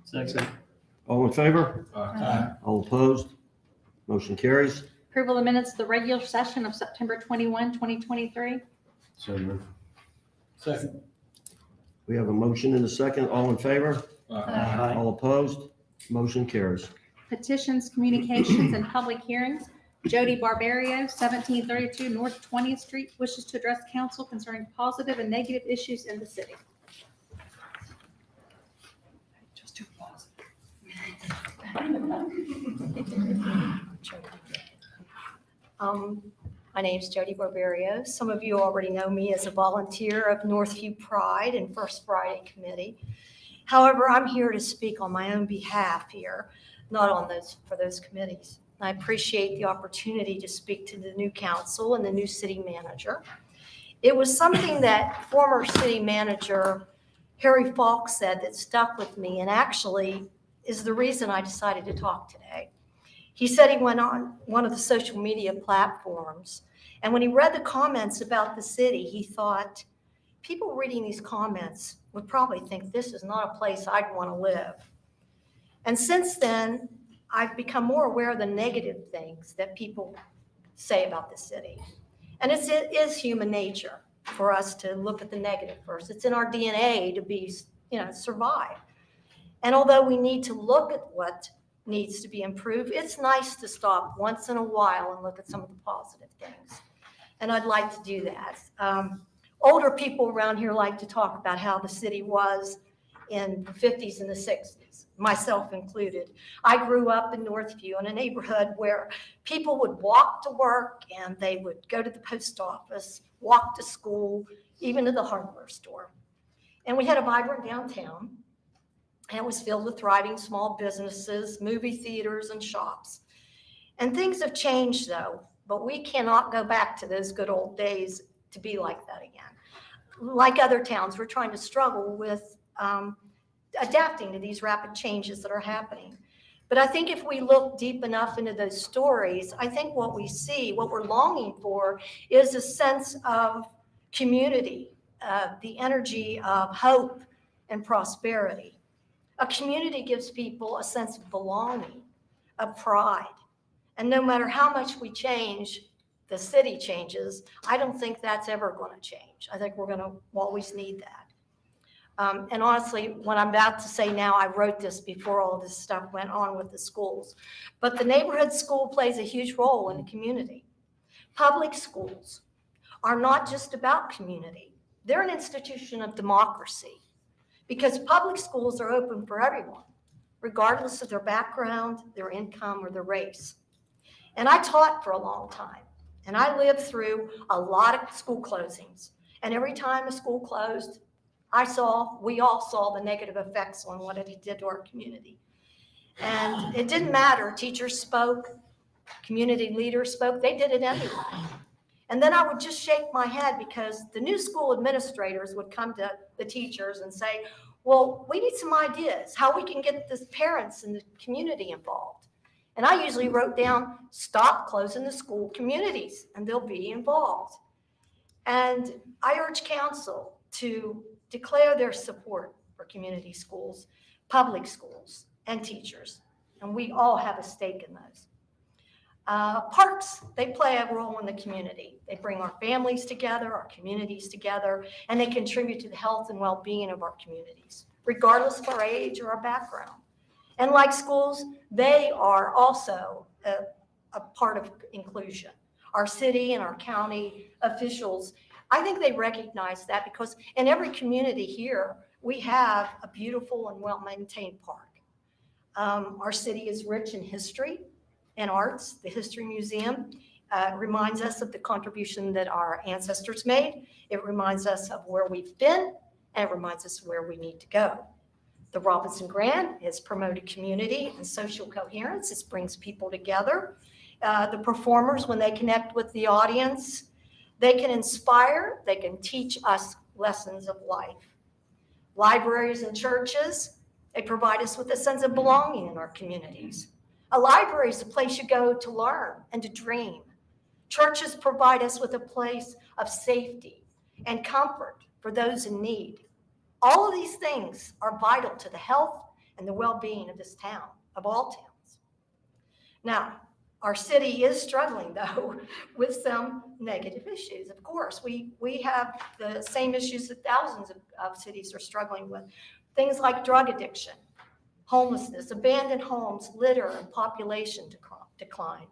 Second. All in favor? Aye. All opposed? Motion carries. Approval of the minutes of the regular session of September 21, 2023. So moved. Second. We have a motion and a second. All in favor? Aye. All opposed? Motion carries. Petitions, communications, and public hearings. Jody Barbario, 1732 North 20th Street, wishes to address council concerning positive and negative issues in the city. Just do pause. My name is Jody Barbario. Some of you already know me as a volunteer of Northview Pride and First Friday Committee. However, I'm here to speak on my own behalf here, not on for those committees. I appreciate the opportunity to speak to the new council and the new city manager. It was something that former city manager Harry Falk said that stuck with me and actually is the reason I decided to talk today. He said he went on one of the social media platforms, and when he read the comments about the city, he thought, people reading these comments would probably think this is not a place I'd want to live. And since then, I've become more aware of the negative things that people say about the city. And it is human nature for us to look at the negative first. It's in our DNA to be, survive. And although we need to look at what needs to be improved, it's nice to stop once in a while and look at some of the positive things. And I'd like to do that. Older people around here like to talk about how the city was in the 50s and the 60s, myself included. I grew up in Northview in a neighborhood where people would walk to work and they would go to the post office, walk to school, even to the hardware store. And we had a vibrant downtown, and it was filled with thriving small businesses, movie theaters, and shops. And things have changed, though, but we cannot go back to those good old days to be like that again. Like other towns, we're trying to struggle with adapting to these rapid changes that are happening. But I think if we look deep enough into those stories, I think what we see, what we're longing for, is a sense of community, the energy of hope and prosperity. A community gives people a sense of belonging, of pride. And no matter how much we change, the city changes, I don't think that's ever going to change. I think we're going to always need that. And honestly, what I'm about to say now, I wrote this before all this stuff went on with the schools. But the neighborhood school plays a huge role in the community. Public schools are not just about community. They're an institution of democracy because public schools are open for everyone, regardless of their background, their income, or their race. And I taught for a long time, and I lived through a lot of school closings. And every time a school closed, we all saw the negative effects on what it did to our community. And it didn't matter. Teachers spoke, community leaders spoke, they did it anyway. And then I would just shake my head because the new school administrators would come to the teachers and say, well, we need some ideas how we can get the parents and the community involved. And I usually wrote down, stop closing the school communities and they'll be involved. And I urge council to declare their support for community schools, public schools, and teachers. And we all have a stake in those. Parks, they play a role in the community. They bring our families together, our communities together, and they contribute to the health and well-being of our communities, regardless of our age or our background. And like schools, they are also a part of inclusion. Our city and our county officials, I think they recognize that because in every community here, we have a beautiful and well-maintained park. Our city is rich in history and arts. The History Museum reminds us of the contribution that our ancestors made. It reminds us of where we've been, and it reminds us where we need to go. The Robinson Grant has promoted community and social coherence. It brings people together. The performers, when they connect with the audience, they can inspire, they can teach us lessons of life. Libraries and churches, they provide us with a sense of belonging in our communities. A library is a place you go to learn and to dream. Churches provide us with a place of safety and comfort for those in need. All of these things are vital to the health and the well-being of this town, of all towns. Now, our city is struggling, though, with some negative issues. Of course, we have the same issues that thousands of cities are struggling with. Things like drug addiction, homelessness, abandoned homes, litter, and population decline.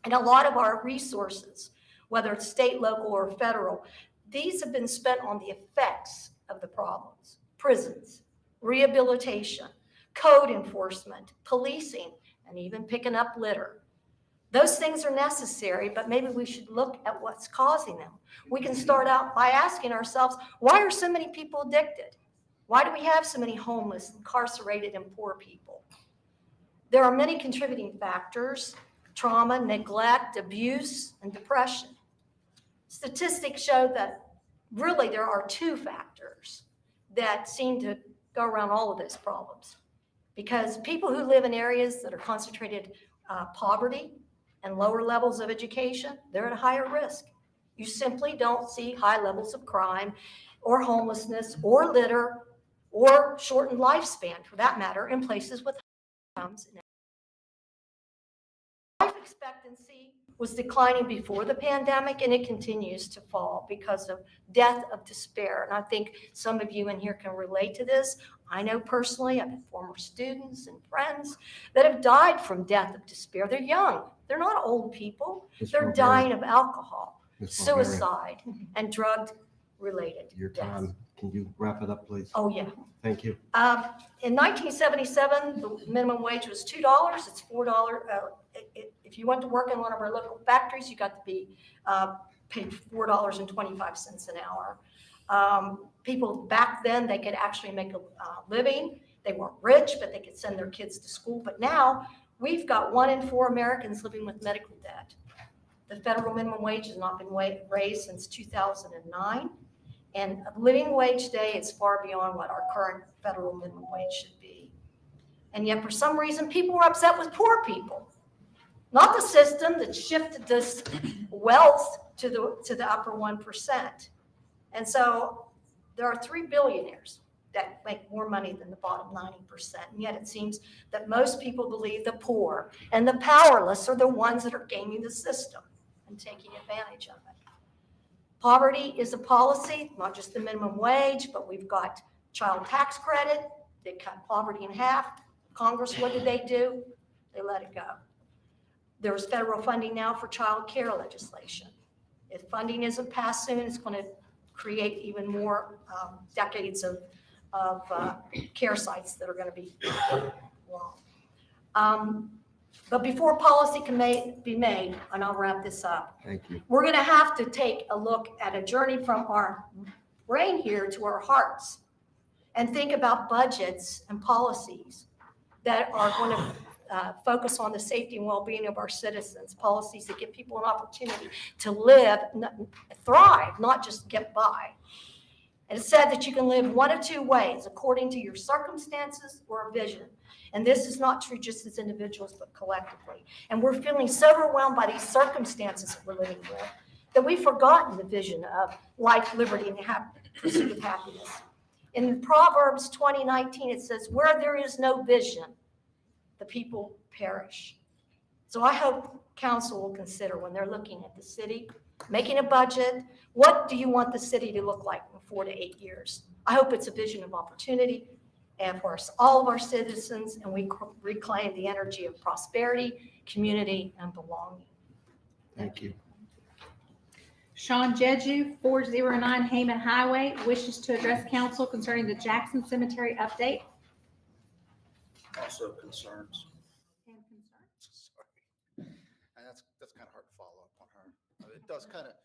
And a lot of our resources, whether it's state, local, or federal, these have been spent on the effects of the problems: prisons, rehabilitation, code enforcement, policing, and even picking up litter. Those things are necessary, but maybe we should look at what's causing them. We can start out by asking ourselves, why are so many people addicted? Why do we have so many homeless, incarcerated, and poor people? There are many contributing factors: trauma, neglect, abuse, and depression. Statistics show that really there are two factors that seem to go around all of those problems. Because people who live in areas that are concentrated poverty and lower levels of education, they're at a higher risk. You simply don't see high levels of crime or homelessness or litter or shortened lifespan, for that matter, in places with incomes expectancy was declining before the pandemic, and it continues to fall because of death of despair. And I think some of you in here can relate to this. I know personally, I've had former students and friends that have died from death of despair. They're young. They're not old people. They're dying of alcohol, suicide, and drug-related Your deaths. time. Can you wrap it up, please? Oh, yeah. Thank you. In 1977, the minimum wage was $2. It's $4. If you went to work in one of our local factories, you got to be paid $4.25 an hour. People back then, they could actually make a living. They weren't rich, but they could send their kids to school. But now we've got 1 in 4 Americans living with medical debt. The federal minimum wage has not been raised since 2009. And a living wage today is far beyond what our current federal minimum wage should be. And yet, for some reason, people were upset with poor people, not the system that shifted this wealth to the upper 1%. And so there are 3 billionaires that make more money than the bottom 90%. And yet it seems that most people believe the poor and the powerless are the ones that are gaming the system and taking advantage of it. Poverty is a policy, not just the minimum wage, but we've got child tax credit. They cut poverty in half. Congress, what did they do? They let it go. There's federal funding now for child care legislation. If funding isn't passed soon, it's going to create even more decades of care sites that are going to be long. But before policy can be made, and I'll wrap this up, Thank you. we're going to have to take a look at a journey from our brain here to our hearts and think about budgets and policies that are going to focus on the safety and well-being of our citizens, policies that give people an opportunity to live, thrive, not just get by. And it's said that you can live one of 2 ways, according to your circumstances or a vision. And this is not true just as individuals, but collectively. And we're feeling so overwhelmed by these circumstances that we're living with that we've forgotten the vision of life, liberty, and pursuit of happiness. In Proverbs 20:19, it says, where there is no vision, the people perish. So I hope council will consider when they're looking at the city, making a budget, what do you want the city to look like in 4 to 8 years? I hope it's a vision of opportunity and for all of our citizens, and we reclaim the energy of prosperity, community, and belonging. Thank you. Sean Jeju, 409 Heyman Highway, wishes to address council concerning the Jackson Cemetery update. Also concerns. And concerns. Sorry. And that's kind of hard to follow up on her. It does kind of,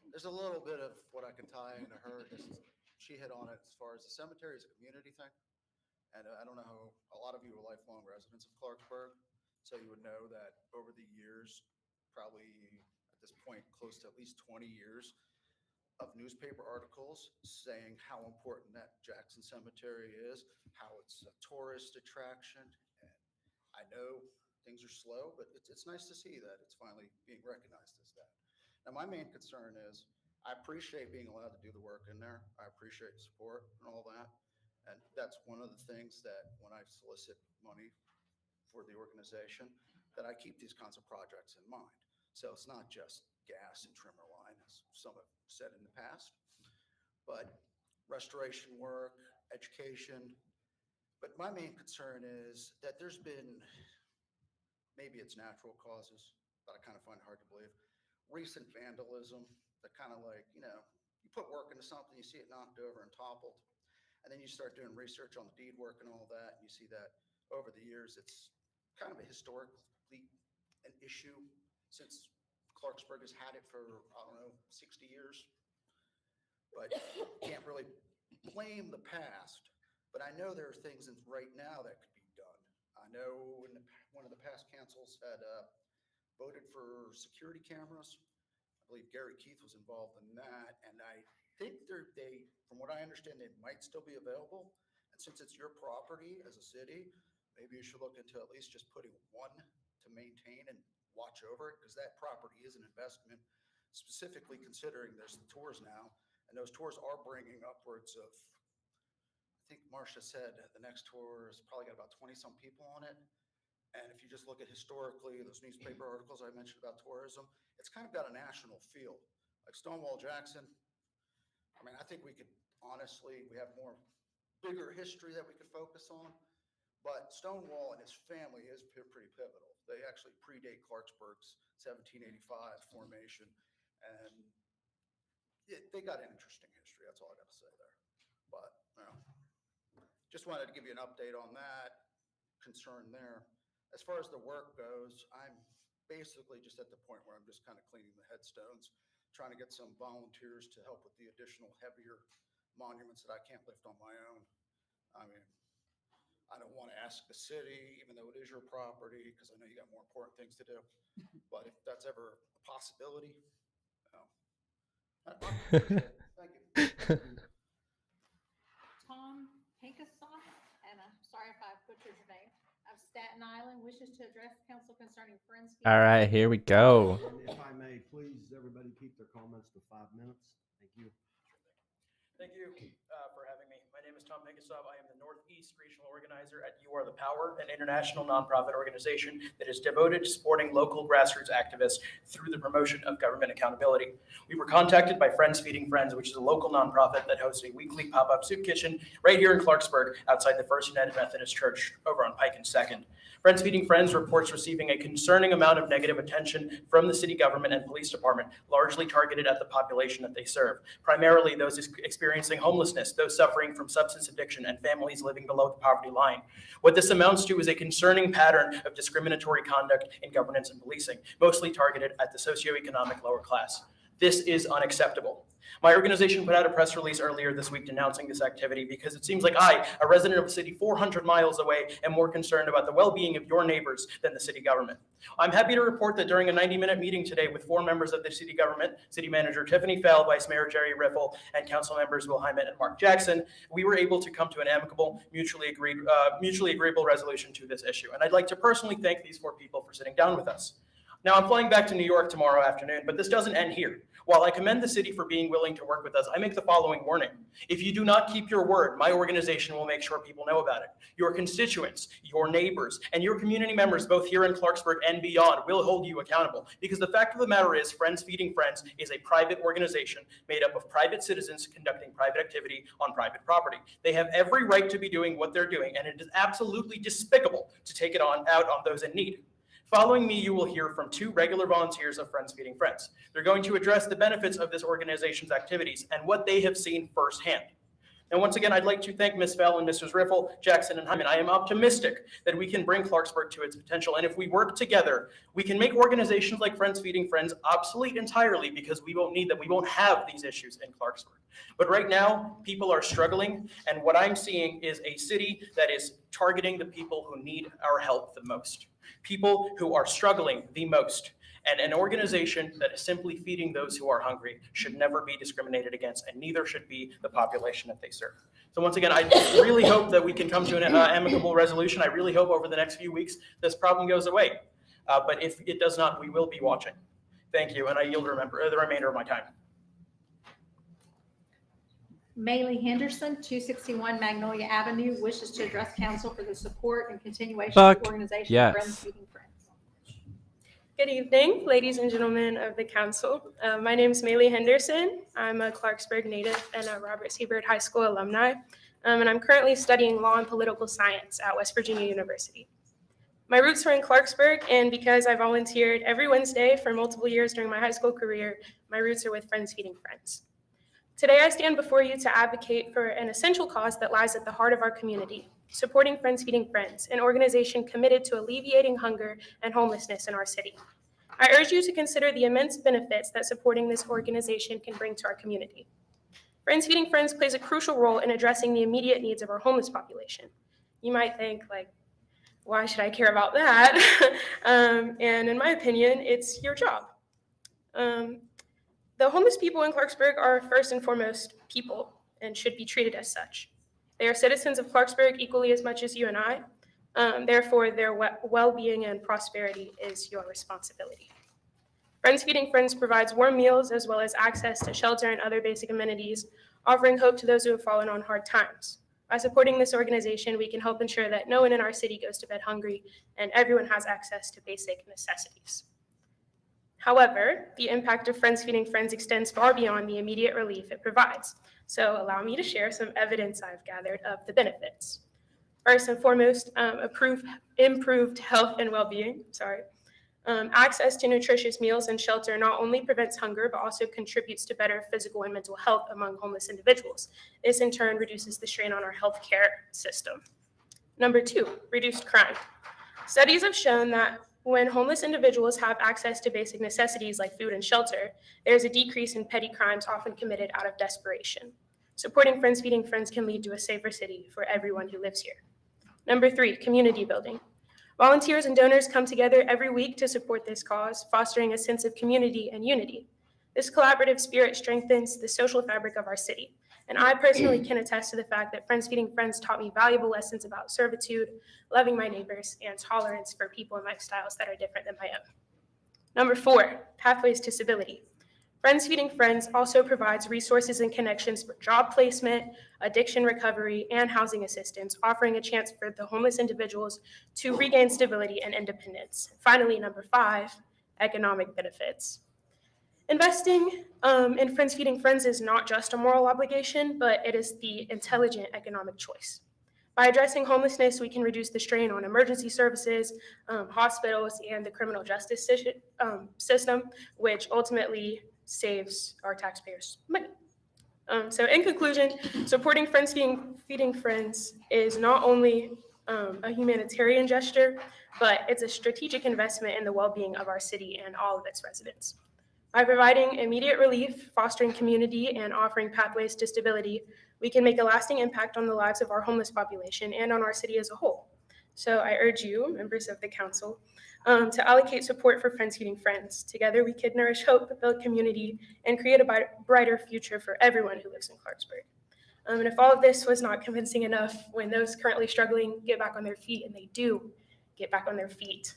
there's a little bit of what I can tie into her. She hit on it as far as the cemetery is a community thing. And I don't know how, a lot of you are lifelong residents of Clarksburg, so you would know that over the years, probably at this point, close to at least 20 years of newspaper articles saying how important that Jackson Cemetery is, how it's a tourist attraction. And I know things are slow, but it's nice to see that it's finally being recognized as that. Now, my main concern is I appreciate being allowed to do the work in there. I appreciate the support and all that. And that's one of the things that when I solicit money for the organization, that I keep these kinds of projects in mind. So it's not just gas and trimmer line, as some have said in the past, but restoration work, education. But my main concern is that there's been, maybe it's natural causes, but I kind of find it hard to believe, recent vandalism that kind of like, you put work into something, you see it knocked over and toppled. And then you start doing research on the deed work and all that, and you see that over the years, it's kind of a historically an issue since Clarksburg has had it for, I don't know, 60 years. But can't really blame the past. But I know there are things right now that could be done. I know one of the past councils had voted for security cameras. I believe Gary Keith was involved in that, and I think from what I understand, they might still be available. And since it's your property as a city, maybe you should look into at least just putting one to maintain and watch over it, because that property is an investment, specifically considering there's the tours now, and those tours are bringing upwards of, I think Marcia said the next tour has probably got about 20 some people on it. And if you just look at historically, those newspaper articles I mentioned about tourism, it's kind of got a national feel. Like Stonewall Jackson, I mean, I think we could honestly, we have more bigger history that we could focus on. But Stonewall and his family is pretty pivotal. They actually predate Clarksburg's 1785 formation, and they got an interesting history. That's all I got to say there. But just wanted to give you an update on that concern there. As far as the work goes, I'm basically just at the point where I'm just kind of cleaning the headstones, trying to get some volunteers to help with the additional heavier monuments that I can't lift on my own. I mean, I don't want to ask the city, even though it is your property, because I know you got more important things to do. But if that's ever a possibility, thank you. Tom Pinkhasov, and I'm sorry if I butchered your name, of Staten Island, wishes to address council concerning Friends. All right, here we go. If I may, please, everybody keep their comments to 5 minutes. Thank you. Thank you for having me. My name is Tom Pinkhasov. I am the Northeast Regional Organizer at You Are the Power, an international nonprofit organization that is devoted to supporting local grassroots activists through the promotion of government accountability. We were contacted by Friends Feeding Friends, which is a local nonprofit that hosts a weekly pop-up soup kitchen right here in Clarksburg outside the First United Methodist Church over on Pike and 2nd. Friends Feeding Friends reports receiving a concerning amount of negative attention from the city government and police department, largely targeted at the population that they serve, primarily those experiencing homelessness, those suffering from substance addiction, and families living below the poverty line. What this amounts to is a concerning pattern of discriminatory conduct in governance and policing, mostly targeted at the socioeconomic lower class. This is unacceptable. My organization put out a press release earlier this week denouncing this activity because it seems like I, a resident of a city 400 miles away, am more concerned about the well-being of your neighbors than the city government. I'm happy to report that during a 90-minute meeting today with 4 members of the city government, City Manager Tiffany Fell, Vice Mayor Jerry Riffle, and Council Members Will Hyman and Mark Jackson, we were able to come to an amicable, mutually agreeable resolution to this issue. And I'd like to personally thank these 4 people for sitting down with us. Now, I'm flying back to New York tomorrow afternoon, but this doesn't end here. While I commend the city for being willing to work with us, I make the following warning. If you do not keep your word, my organization will make sure people know about it. Your constituents, your neighbors, and your community members, both here in Clarksburg and beyond, will hold you accountable. Because the fact of the matter is, Friends Feeding Friends is a private organization made up of private citizens conducting private activity on private property. They have every right to be doing what they're doing, and it is absolutely despicable to take it out on those in need. Following me, you will hear from 2 regular volunteers of Friends Feeding Friends. They're going to address the benefits of this organization's activities and what they have seen firsthand. And once again, I'd like to thank Ms. Fell and Mrs. Riffle, Jackson, and Hyman. I am optimistic that we can bring Clarksburg to its potential. And if we work together, we can make organizations like Friends Feeding Friends obsolete entirely because we won't need them. We won't have these issues in Clarksburg. But right now, people are struggling. And what I'm seeing is a city that is targeting the people who need our help the most. People who are struggling the most. And an organization that is simply feeding those who are hungry should never be discriminated against, and neither should be the population that they serve. So once again, I really hope that we can come to an amicable resolution. I really hope over the next few weeks this problem goes away. But if it does not, we will be watching. Thank you, and I yield the remainder of my time. Maylee Henderson, 261 Magnolia Avenue, wishes to address council for the support and continuation Fuck of the organization yes. Friends Feeding Friends. Good evening, ladies and gentlemen of the council. My name is Maylee Henderson. I'm a Clarksburg native and a Robert C. Byrd High School alumni, and I'm currently studying law and political science at West Virginia University. My roots are in Clarksburg, and because I volunteered every Wednesday for multiple years during my high school career, my roots are with Friends Feeding Friends. Today, I stand before you to advocate for an essential cause that lies at the heart of our community, supporting Friends Feeding Friends, an organization committed to alleviating hunger and homelessness in our city. I urge you to consider the immense benefits that supporting this organization can bring to our community. Friends Feeding Friends plays a crucial role in addressing the immediate needs of our homeless population. You might think, like, why should I care about that? And in my opinion, it's your job. The homeless people in Clarksburg are first and foremost people and should be treated as such. They are citizens of Clarksburg equally as much as you and I. Therefore, their well-being and prosperity is your responsibility. Friends Feeding Friends provides warm meals as well as access to shelter and other basic amenities, offering hope to those who have fallen on hard times. By supporting this organization, we can help ensure that no one in our city goes to bed hungry and everyone has access to basic necessities. However, the impact of Friends Feeding Friends extends far beyond the immediate relief it provides. So allow me to share some evidence I've gathered of the benefits. First and foremost, improved health and well-being. Access to nutritious meals and shelter not only prevents hunger, but also contributes to better physical and mental health among homeless individuals. This in turn reduces the strain on our healthcare system. Number 2, reduced crime. Studies have shown that when homeless individuals have access to basic necessities like food and shelter, there's a decrease in petty crimes often committed out of desperation. Supporting Friends Feeding Friends can lead to a safer city for everyone who lives here. Number 3, community building. Volunteers and donors come together every week to support this cause, fostering a sense of community and unity. This collaborative spirit strengthens the social fabric of our city. And I personally can attest to the fact that Friends Feeding Friends taught me valuable lessons about servitude, loving my neighbors, and tolerance for people and lifestyles that are different than my own. Number 4, pathways to civility. Friends Feeding Friends also provides resources and connections for job placement, addiction recovery, and housing assistance, offering a chance for the homeless individuals to regain stability and independence. Finally, number 5, economic benefits. Investing in Friends Feeding Friends is not just a moral obligation, but it is the intelligent economic choice. By addressing homelessness, we can reduce the strain on emergency services, hospitals, and the criminal justice system, which ultimately saves our taxpayers money. So in conclusion, supporting Friends Feeding Friends is not only a humanitarian gesture, but it's a strategic investment in the well-being of our city and all of its residents. By providing immediate relief, fostering community, and offering pathways to stability, we can make a lasting impact on the lives of our homeless population and on our city as a whole. So I urge you, members of the council, to allocate support for Friends Feeding Friends. Together we could nourish hope, build community, and create a brighter future for everyone who lives in Clarksburg. And if all of this was not convincing enough, when those currently struggling get back on their feet, and they do get back on their feet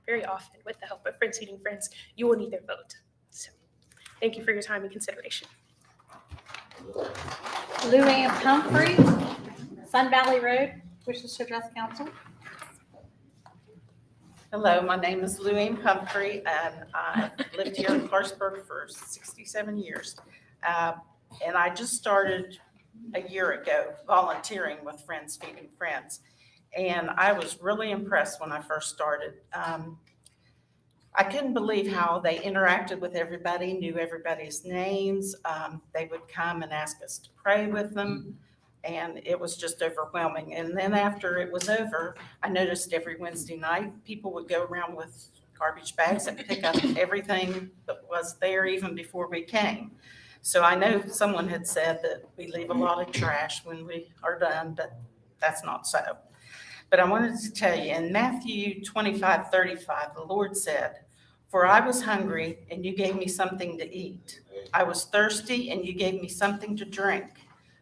very often with the help of Friends Feeding Friends, you will need their vote. So thank you for your time and consideration. Lou Ann Humphrey, Sun Valley Road, wishes to address council. Hello, my name is Lou Ann Humphrey, and I've lived here in Clarksburg for 67 years. And I just started a year ago volunteering with Friends Feeding Friends. And I was really impressed when I first started. I couldn't believe how they interacted with everybody, knew everybody's names. They would come and ask us to pray with them. And it was just overwhelming. And then after it was over, I noticed every Wednesday night, people would go around with garbage bags and pick up everything that was there even before we came. So I know someone had said that we leave a lot of trash when we are done, but that's not so. But I wanted to tell you, in Matthew 25:35, the Lord said, "For I was hungry, and you gave me something to eat. I was thirsty, and you gave me something to drink.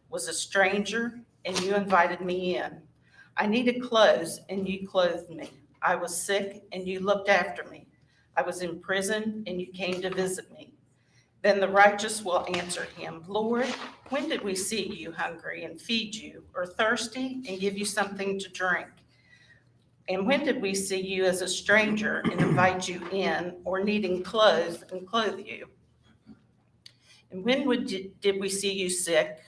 Was a stranger, and you invited me in. I needed clothes, and you clothed me. I was sick, and you looked after me. I was in prison, and you came to visit me." Then the righteous will answer him, "Lord, when did we see you hungry and feed you, or thirsty and give you something to drink? And when did we see you as a stranger and invite you in, or needing clothes and clothe you? And when did we see you sick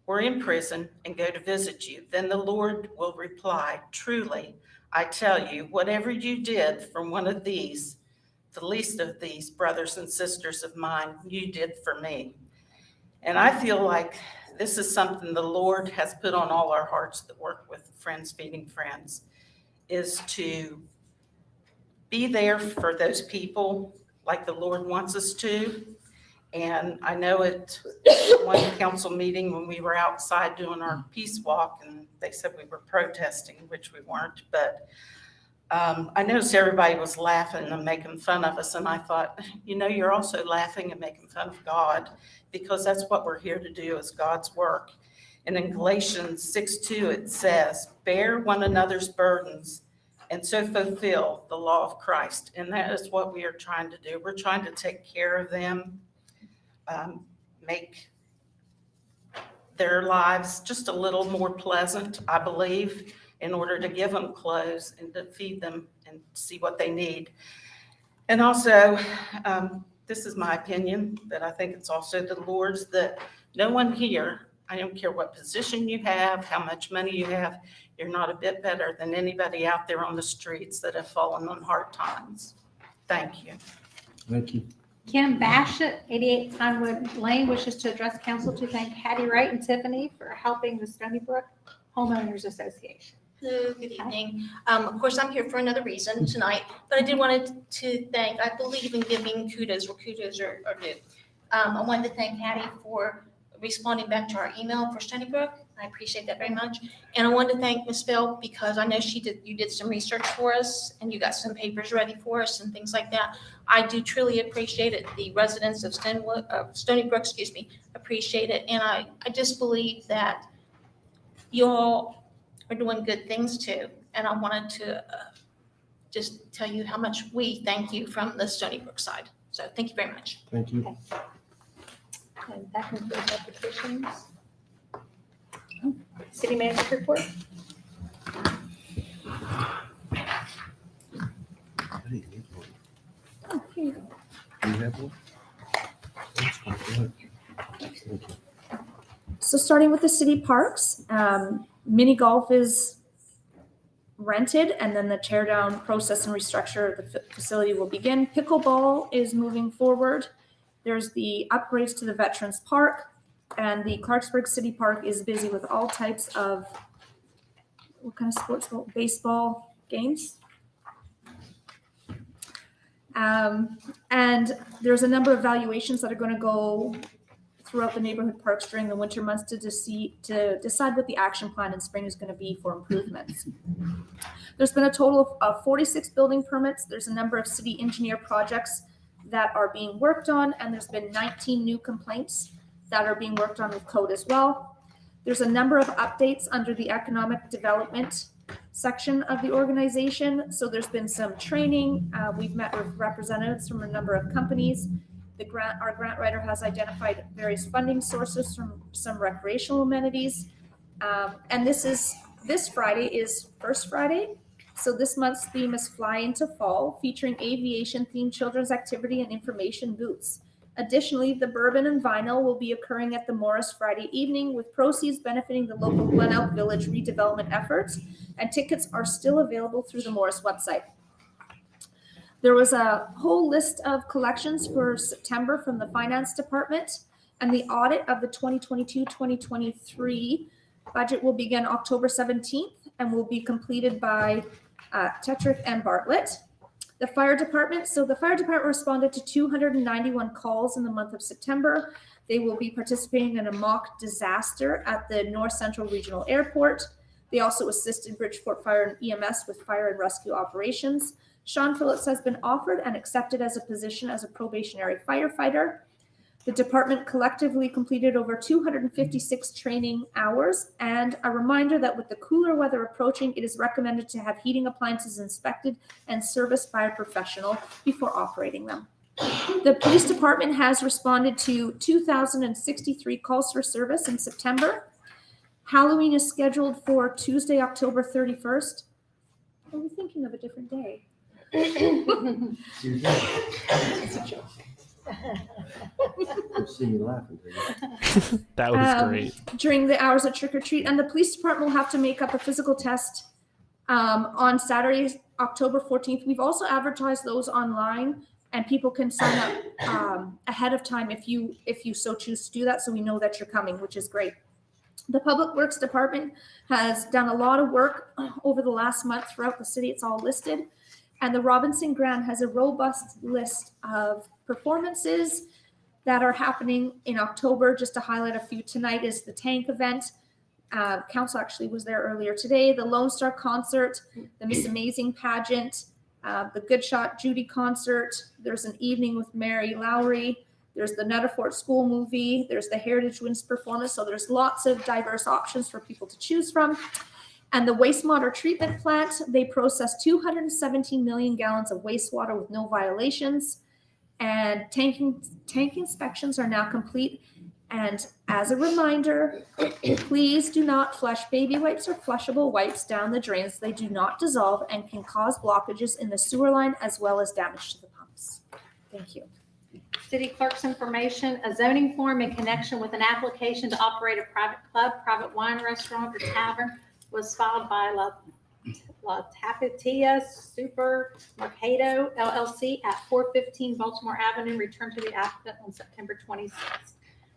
or in prison and go to visit you?" Then the Lord will reply, "Truly, I tell you, whatever you did from one of these, the least of these brothers and sisters of mine, you did for me." And I feel like this is something the Lord has put on all our hearts that work with Friends Feeding Friends, is to be there for those people like the Lord wants us to. And I know at one council meeting when we were outside doing our peace walk, and they said we were protesting, which we weren't, but I noticed everybody was laughing and making fun of us. And I thought, you know, you're also laughing and making fun of God, because that's what we're here to do, is God's work. And in Galatians 6:2, it says, "Bear one another's burdens and so fulfill the law of Christ." And that is what we are trying to do. We're trying to take care of them, make their lives just a little more pleasant, I believe, in order to give them clothes and to feed them and see what they need. And also, this is my opinion, but I think it's also the Lord's, that no one here, I don't care what position you have, how much money you have, you're not a bit better than anybody out there on the streets that have fallen on hard times. Thank you. Thank you. Kim Bassett, 88 Pinewood Lane, wishes to address council to thank Hattie Wright and Tiffany for helping the Stony Brook Homeowners Association. Hello, good evening. Of course, I'm here for another reason tonight, but I did want to thank, I believe in giving kudos where kudos are due. I wanted to thank Hattie for responding back to our email for Stony Brook. I appreciate that very much. And I wanted to thank Ms. Phil because I know you did some research for us and you got some papers ready for us and things like that. I do truly appreciate it. The residents of Stony Brook, appreciate it. And I just believe that you all are doing good things too. And I wanted to just tell you how much we thank you from the Stony Brook side. So thank you very much. Thank you. And that concludes applications. City manager report. I didn't get one. Oh, here you go. Do you have one? That's fine. Go ahead. Thank you. So starting with the city parks, mini golf is rented, and then the tear down process and restructure of the facility will begin. Pickleball is moving forward. There's the upgrades to the Veterans Park, and the Clarksburg City Park is busy with all types of, what kind of sports? Baseball games. And there's a number of valuations that are going to go throughout the neighborhood parks during the winter months to decide what the action plan in spring is going to be for improvements. There's been a total of 46 building permits. There's a number of city engineer projects that are being worked on, and there's been 19 new complaints that are being worked on with code as well. There's a number of updates under the economic development section of the organization. So there's been some training. We've met with representatives from a number of companies. Our grant writer has identified various funding sources from some recreational amenities. And this Friday is First Friday. So this month's theme is Fly into Fall, featuring aviation-themed children's activity and information booths. Additionally, the Bourbon and Vinyl will be occurring at the Morris Friday evening, with proceeds benefiting the local Glen Elk Village redevelopment efforts, and tickets are still available through the Morris website. There was a whole list of collections for September from the Finance Department, and the audit of the 2022-2023 budget will begin October 17th and will be completed by Tetrick and Bartlett. The fire department responded to 291 calls in the month of September. They will be participating in a mock disaster at the North Central Regional Airport. They also assisted Bridgeport Fire and EMS with fire and rescue operations. Sean Phillips has been offered and accepted as a position as a probationary firefighter. The department collectively completed over 256 training hours, and a reminder that with the cooler weather approaching, it is recommended to have heating appliances inspected and serviced by a professional before operating them. The police department has responded to 2,063 calls for service in September. Halloween is scheduled for Tuesday, October 31st. Are we thinking of a different day? It's a joke. I've seen you laughing. That was great. During the hours of trick or treat, and the police department will have to make up a physical test on Saturday, October 14th. We've also advertised those online, and people can sign up ahead of time if you so choose to do that, so we know that you're coming, which is great. The Public Works Department has done a lot of work over the last month throughout the city. It's all listed. And the Robinson Grant has a robust list of performances that are happening in October. Just to highlight a few, tonight is the Tank event. Council actually was there earlier today. The Lone Star concert, the Miss Amazing pageant, the Good Shot Judy concert. There's an evening with Mary Lowry. There's the Netterfort School movie. There's the Heritage Winds performance. So there's lots of diverse options for people to choose from. And the wastewater treatment plant, they processed 217 million gallons of wastewater with no violations. And tank inspections are now complete. And as a reminder, please do not flush baby wipes or flushable wipes down the drains. They do not dissolve and can cause blockages in the sewer line as well as damage to the pumps. Thank you. City clerk's information, a zoning form in connection with an application to operate a private club, private wine restaurant, or tavern was filed by La Tapatia Super Mercado LLC at 415 Baltimore Avenue, returned to the applicant on September 26th.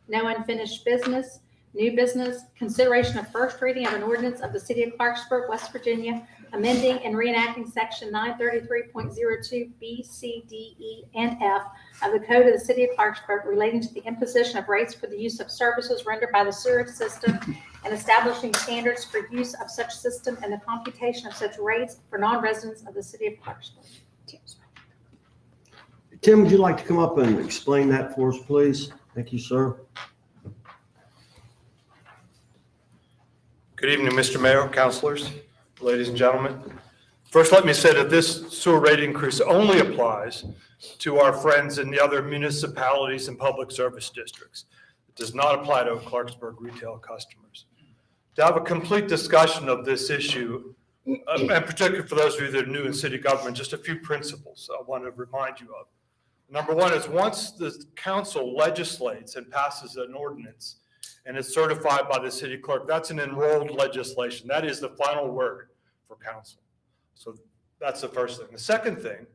No unfinished business. New business, consideration of first reading of an ordinance of the City of Clarksburg, West Virginia, amending and reenacting Section 933.02 B, C, D, E, and F of the Code of the City of Clarksburg relating to the imposition of rates for the use of services rendered by the sewer system and establishing standards for use of such system and the computation of such rates for non-residents of the City of Clarksburg. Tim, would you like to come up and explain that for us, please? Thank you, sir. Good evening, Mr. Mayor, councilors, ladies and gentlemen. First, let me say that this sewer rate increase only applies to our friends in the other municipalities and public service districts. It does not apply to Clarksburg retail customers. To have a complete discussion of this issue, and particularly for those of you that are new in city government, just a few principles I want to remind you of. Number one is once the council legislates and passes an ordinance and it's certified by the city clerk, that's an enrolled legislation. That is the final word for council. So that's the first thing. The second thing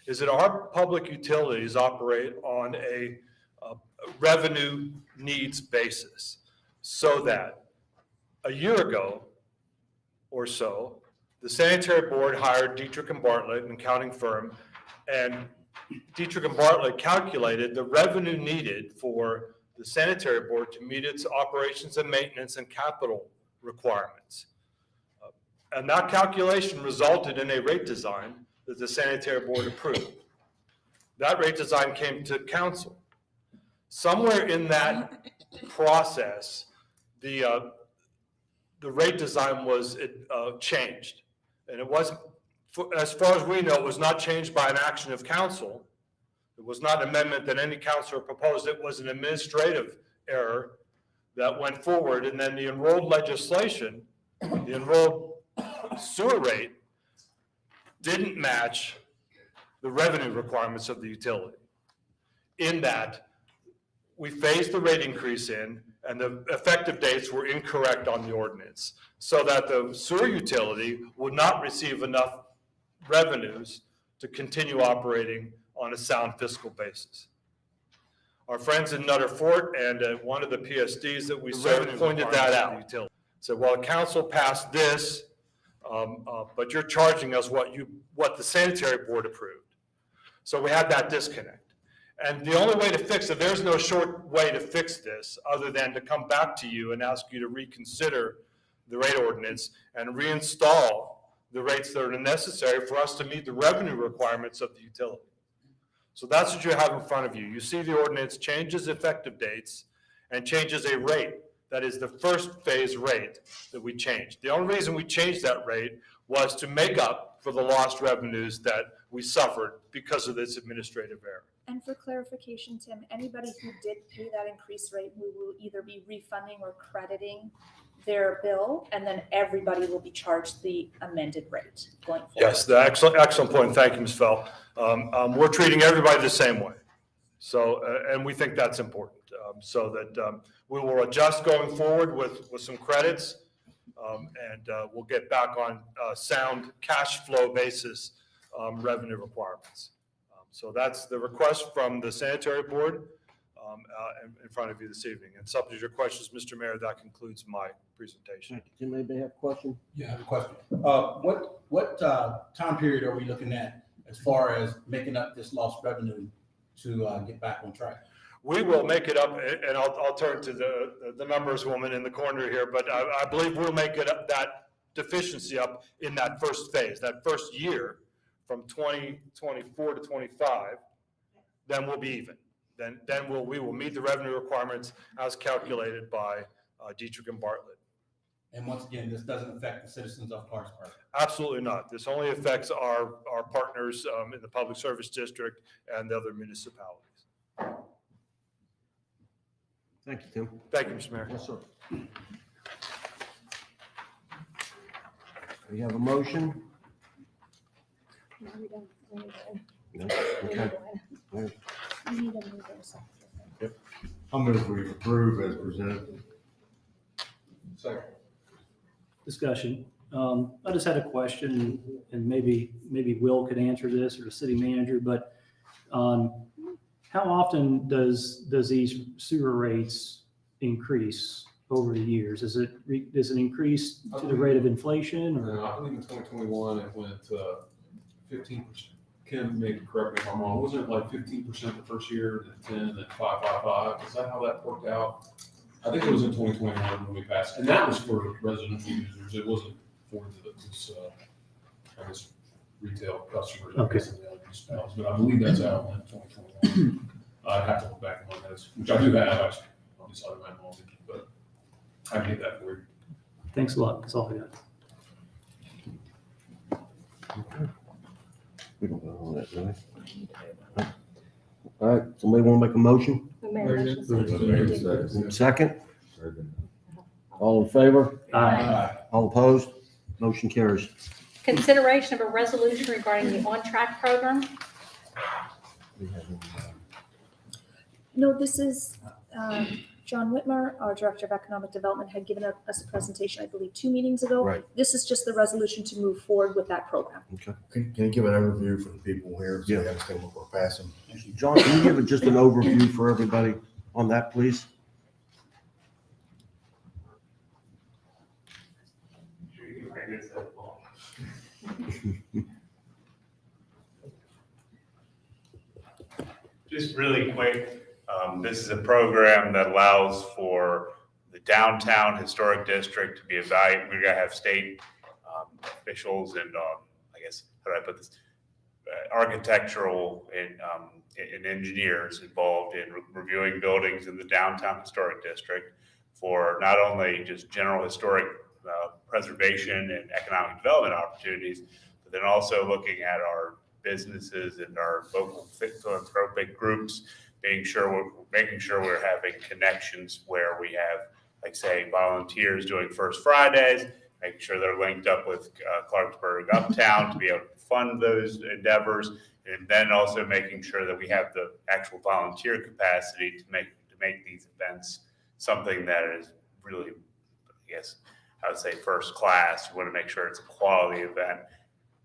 is that our public utilities operate on a revenue needs basis, so that a year ago or so, the sanitary board hired Dietrich and Bartlett, an accounting firm, and Dietrich and Bartlett calculated the revenue needed for the sanitary board to meet its operations and maintenance and capital requirements. And that calculation resulted in a rate design that the sanitary board approved. That rate design came to council. Somewhere in that process, the rate design was changed. And it wasn't, as far as we know, it was not changed by an action of council. It was not an amendment that any councilor proposed. It was an administrative error that went forward. And then the enrolled legislation, the enrolled sewer rate, didn't match the revenue requirements of the utility. In that, we phased the rate increase in, and the effective dates were incorrect on the ordinance, so that the sewer utility would not receive enough revenues to continue operating on a sound fiscal basis. Our friends in Nutter Fort and one of the PSDs that we serve pointed that out. So, well, council passed this, but you're charging us what the sanitary board approved. So we had that disconnect. And the only way to fix it, there's no short way to fix this other than to come back to you and ask you to reconsider the rate ordinance and reinstall the rates that are necessary for us to meet the revenue requirements of the utility. So that's what you have in front of you. You see the ordinance changes effective dates and changes a rate. That is the first phase rate that we changed. The only reason we changed that rate was to make up for the lost revenues that we suffered because of this administrative error. And for clarification, Tim, anybody who did pay that increased rate, we will either be refunding or crediting their bill, and then everybody will be charged the amended rate going forward. Yes, excellent point. Thank you, Ms. Fell. We're treating everybody the same way. So, and we think that's important, so that we will adjust going forward with some credits, and we'll get back on sound cash flow basis revenue requirements. So that's the request from the sanitary board in front of you this evening. And subject to your questions, Mr. Mayor, that concludes my presentation. Tim, anybody have a question? Yeah, I have a question. What time period are we looking at as far as making up this lost revenue to get back on track? We will make it up, and I'll turn to the numbers woman in the corner here, but I believe we'll make it up, that deficiency up in that first phase, that first year from 2024 to 25, then we'll be even. Then we will meet the revenue requirements as calculated by Dietrich and Bartlett. And once again, this doesn't affect the citizens of Clarksburg. Absolutely not. This only affects our partners in the public service district and the other municipalities. Thank you, Tim. Thank you, Mr. Mayor. Yes, sir. We have a motion? No? Okay. All right. I'll move we approve as presented. Second. Discussion. I just had a question, and maybe Will could answer this, or the city manager, but how often does these sewer rates increase over the years? Does it increase to the rate of inflation, or? I believe in 2021, it went 15%. Kim, maybe correct me if I'm wrong, wasn't it like 15% the first year, then 10, then 555? Is that how that worked out? I think it was in 2021 when we passed, and that was for residential users. It wasn't for this, I guess, retail customers. I guess, in the other municipalities. But I believe that's out in 2021. I'd have to look back on those, which I do have. I just on the side of my mind, but I can get that for you. Thanks a lot. That's all I got. We don't know all that, do we? All right, somebody want to make a motion? Second? All in favor? Aye. All opposed? Motion carries. Consideration of a resolution regarding the on-track program. No, this is, John Whitmer, our Director of Economic Development, had given us a presentation, I believe, 2 meetings ago. Right. This is just the resolution to move forward with that program. Okay. Can you give an overview for the people here so Yeah. they understand what we're passing? John, can you give it just an overview for everybody on that, please? Just really quick, this is a program that allows for the downtown historic district to be evaluated. We're gonna have state officials and I guess, how do I put this? Architectural and engineers involved in reviewing buildings in the downtown historic district for not only just general historic preservation and economic development opportunities, but then also looking at our businesses and our local philanthropic groups, making sure we're having connections where we have, like say, volunteers doing First Fridays, making sure they're linked up with Clarksburg Uptown to be able to fund those endeavors, and then also making sure that we have the actual volunteer capacity to make these events something that is really, I guess, I would say first class. You want to make sure it's a quality event.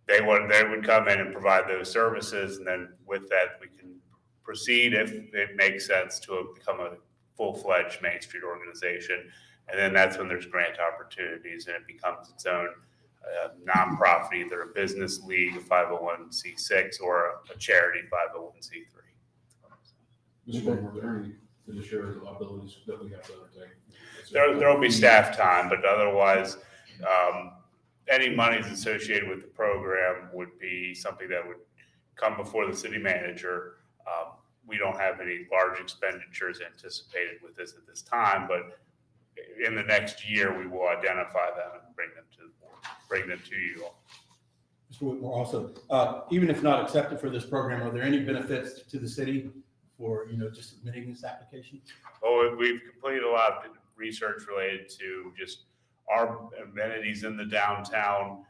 They would come in and provide those services, and then with that, we can proceed if it makes sense to become a full-fledged Main Street organization. And then that's when there's grant opportunities and it becomes its own nonprofit, either a business league, a 501c6, or a charity 501c3. Mr. Whitmer, are there any fiduciary liabilities that we have to undertake? There will be staff time, but otherwise, any monies associated with the program would be something that would come before the city manager. We don't have any large expenditures anticipated with this at this time, but in the next year, we will identify them and bring them to the board, bring them to you all. Mr. Whitmore, also, even if not accepted for this program, are there any benefits to the city for, just submitting this application? Oh, we've completed a lot of research related to just our amenities in the downtown.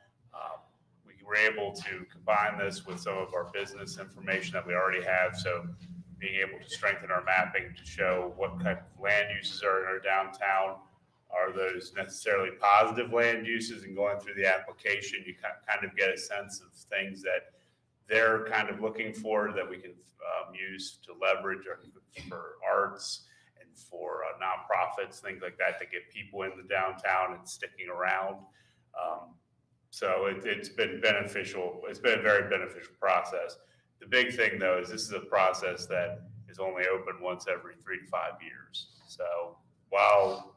We were able to combine this with some of our business information that we already have. So being able to strengthen our mapping to show what type of land uses are in our downtown. Are those necessarily positive land uses? And going through the application, you kind of get a sense of things that they're kind of looking for that we can use to leverage for arts and for nonprofits, things like that, to get people in the downtown and sticking around. So it's been beneficial. It's been a very beneficial process. The big thing, though, is this is a process that is only open once every 3 to 5 years. So while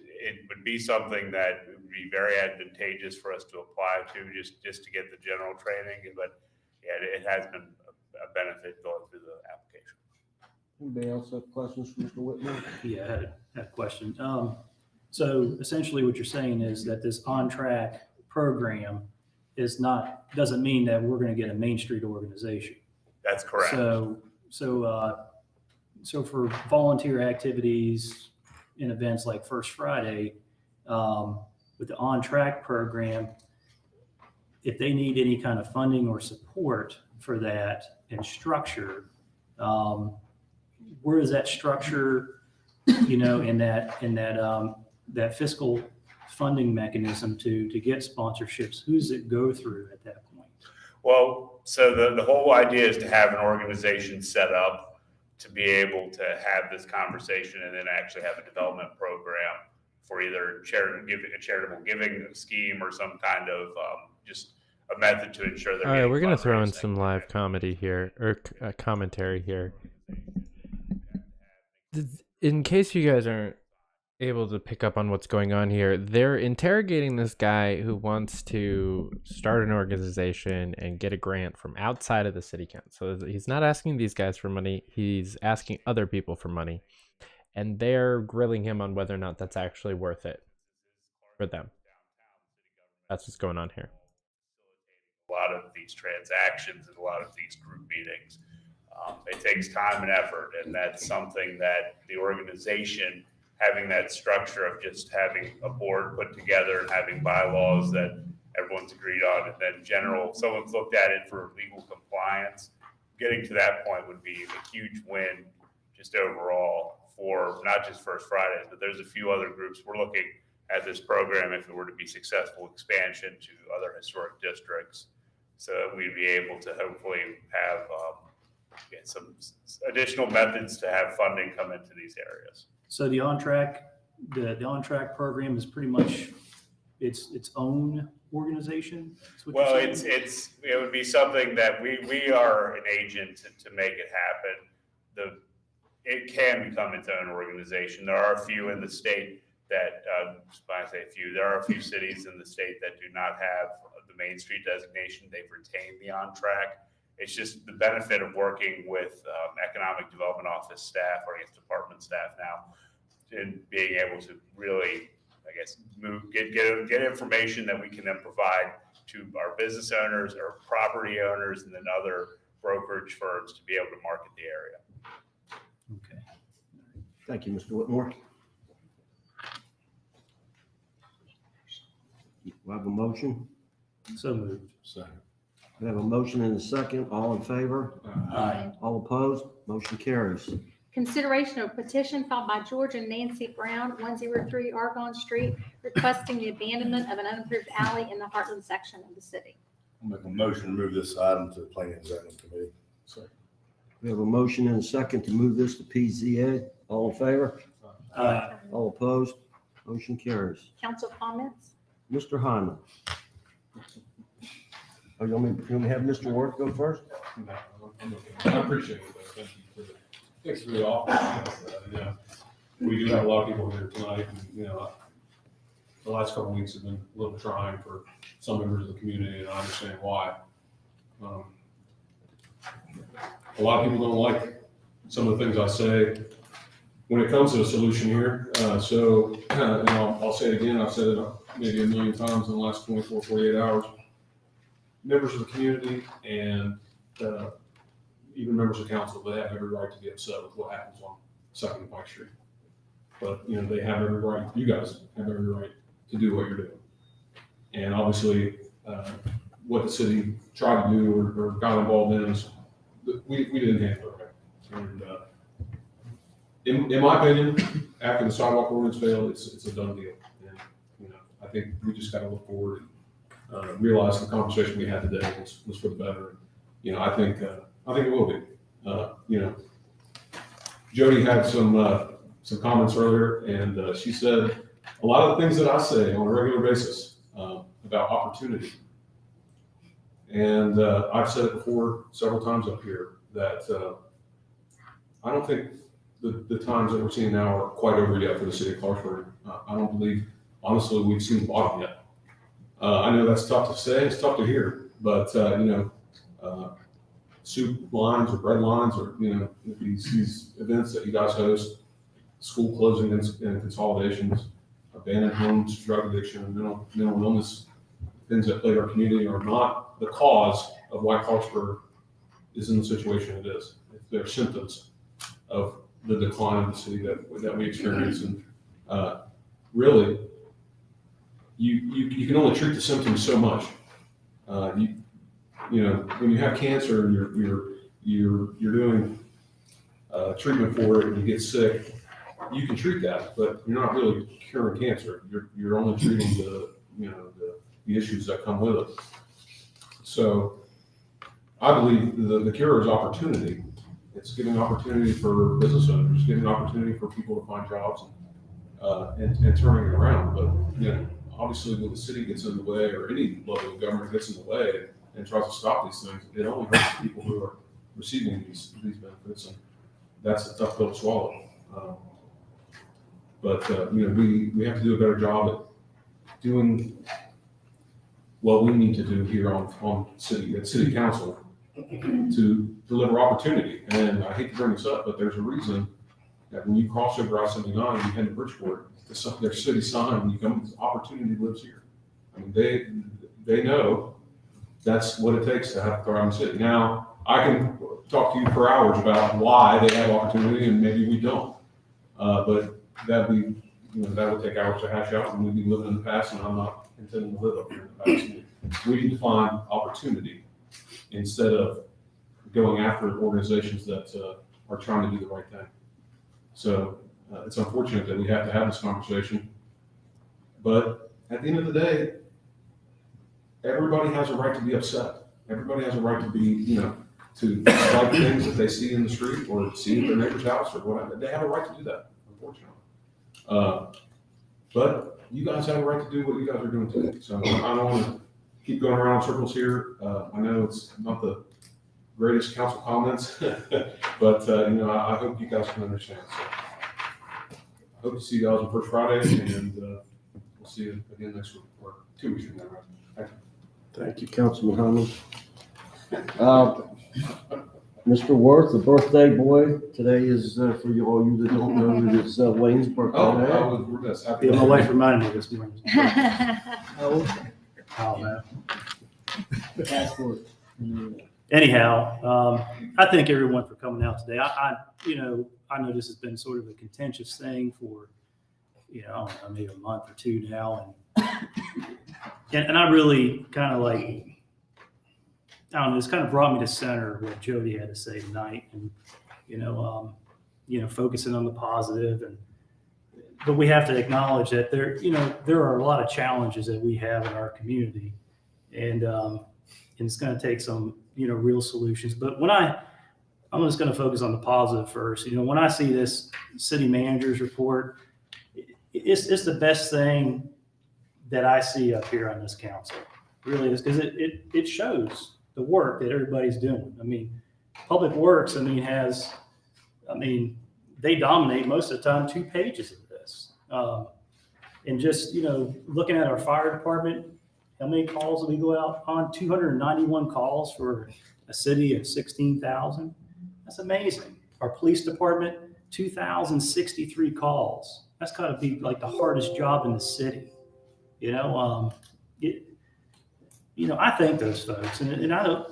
it would be something that would be very advantageous for us to apply to just to get the general training, but yeah, it has been a benefit going through the application. Anybody else have questions for Mr. Whitmore? Yeah, I had a question. So essentially what you're saying is that this on-track program doesn't mean that we're going to get a Main Street organization. That's correct. So So for volunteer activities in events like First Friday, with the On Track program, if they need any kind of funding or support for that and structure, where is that structure, in that fiscal funding mechanism to get sponsorships? Who does it go through at that point? Well, so the whole idea is to have an organization set up to be able to have this conversation and then actually have a development program for either a charitable giving scheme or some kind of just a method to ensure that. All right, we're gonna throw in some live comedy here or commentary here. In case you guys aren't able to pick up on what's going on here, they're interrogating this guy who wants to start an organization and get a grant from outside of the city council. So he's not asking these guys for money, he's asking other people for money, and they're grilling him on whether or not that's actually worth it for them. That's what's going on here. A lot of these transactions and a lot of these group meetings, it takes time and effort, and that's something that the organization, having that structure of just having a board put together and having bylaws that everyone's agreed on, and then someone's looked at it for legal compliance, getting to that point would be a huge win just overall for not just First Fridays, but there's a few other groups. We're looking at this program, if it were to be successful, expansion to other historic districts, so that we'd be able to hopefully have get some additional methods to have funding come into these areas. So the On Track program is pretty much its own organization? Well, it would be something that we are an agent to make it happen. It can become its own organization. There are a few in the state that, when I say a few, there are a few cities in the state that do not have the Main Street designation. They've retained the On Track. It's just the benefit of working with Economic Development Office staff, or I guess department staff now, and being able to really, I guess, get information that we can then provide to our business owners or property owners and then other brokerage firms to be able to market the area. Okay. Thank you, Mr. Whitmore. We have a motion. So moved. Second. We have a motion and a second. All in favor? Aye. All opposed? Motion carries. Consideration of petition filed by George and Nancy Brown, 103 Argonne Street, requesting the abandonment of an unimproved alley in the Heartland section of the city. I'll make a motion to move this item to the Planning and Zoning Committee. Second. We have a motion and a second to move this to PZA. All in favor? Aye. All opposed? Motion carries. Council comments? Mr. Hyman. Oh, you want me to have Mr. Worth go first? No, I'm okay. I appreciate it, though. Thanks for the offer. Yeah. We do have a lot of people here tonight, and, the last couple of weeks have been a little trying for some members of the community, and I understand why. A lot of people don't like some of the things I say when it comes to a solution here. So I'll say it again. I've said it maybe a million times in the last 24, 48 hours. Members of the community and even members of council, they have every right to be upset with what happens on 2nd and Pike Street. But, they have every right, you guys have every right to do what you're doing. And obviously, what the city tried to do or got involved in is, we didn't handle it right. And in my opinion, after the sidewalk ordinance failed, it's a done deal. And, I think we just got to look forward and realize the conversation we had today was for the better. I think it will be. Jody had some comments earlier, and she said a lot of the things that I say on a regular basis about opportunity. And I've said it before several times up here that I don't think the times that we're seeing now are quite over yet for the city of Clarksburg. I don't believe, honestly, we've seen the bottom yet. I know that's tough to say, it's tough to hear, but soup lines or bread lines or these events that you guys host, school closings and consolidations, abandoned homes, drug addiction, and mental illness, things that plague our community are not the cause of why Clarksburg is in the situation it is. They're symptoms of the decline of the city that we experience. And really, you can only treat the symptoms so much. You know, when you have cancer and you're doing treatment for it and you get sick, you can treat that, but you're not really curing cancer. You're only treating the issues that come with it. So I believe the cure is opportunity. It's giving opportunity for business owners, giving opportunity for people to find jobs, and turning it around. But you know, obviously, when the city gets in the way, or any level of government gets in the way and tries to stop these things, it only hurts the people who are receiving these benefits, and that's a tough pill to swallow. But you know, we have to do a better job at doing what we need to do here on city council to deliver opportunity. And I hate to bring this up, but there's a reason that when you cross over I-79, you head to Bridgeport, their city sign, when you come, opportunity lives here. I mean, they know that's what it takes to have a thriving city. Now, I can talk to you for hours about why they have opportunity and maybe we don't. But that would take hours to hash out, and we'd be living in the past, and I'm not intending to live up here in the past. We need to find opportunity instead of going after organizations that are trying to do the right thing. So it's unfortunate that we have to have this conversation, but at the end of the day, everybody has a right to be upset. Everybody has a right to be, to like things that they see in the street or see at their neighbor's house or whatever. They have a right to do that, unfortunately. But you guys have a right to do what you guys are doing today. So I don't want to keep going around in circles here. I know it's not the greatest council comments, but I hope you guys can understand. So I hope to see you guys on First Friday, and we'll see you again next week or 2 weeks from now. Right? Thank you. Thank you, Councilman Harmon. Mr. Worth, the birthday boy, today is, for all you that don't know, it is Wayne's birthday. Happy my wife reminded me this morning. Oh, Oh, man. Anyhow, I thank everyone for coming out today. I know this has been sort of a contentious thing for, I don't know, maybe a month or two now. And I really kind of I don't know, it's kind of brought me to center what Jody had to say tonight, and, focusing on the positive. But we have to acknowledge that there are a lot of challenges that we have in our community, and it's going to take some, real solutions. But I'm just going to focus on the positive first. When I see this city manager's report, it's the best thing that I see up here on this council. Really is, because it shows the work that everybody's doing. I mean, Public Works, they dominate most of the time 2 pages of this. And just, looking at our fire department, how many calls did we go out on? 291 calls for a city of 16,000. That's amazing. Our police department, 2,063 calls. That's got to be like the hardest job in the city. I thank those folks, and I don't,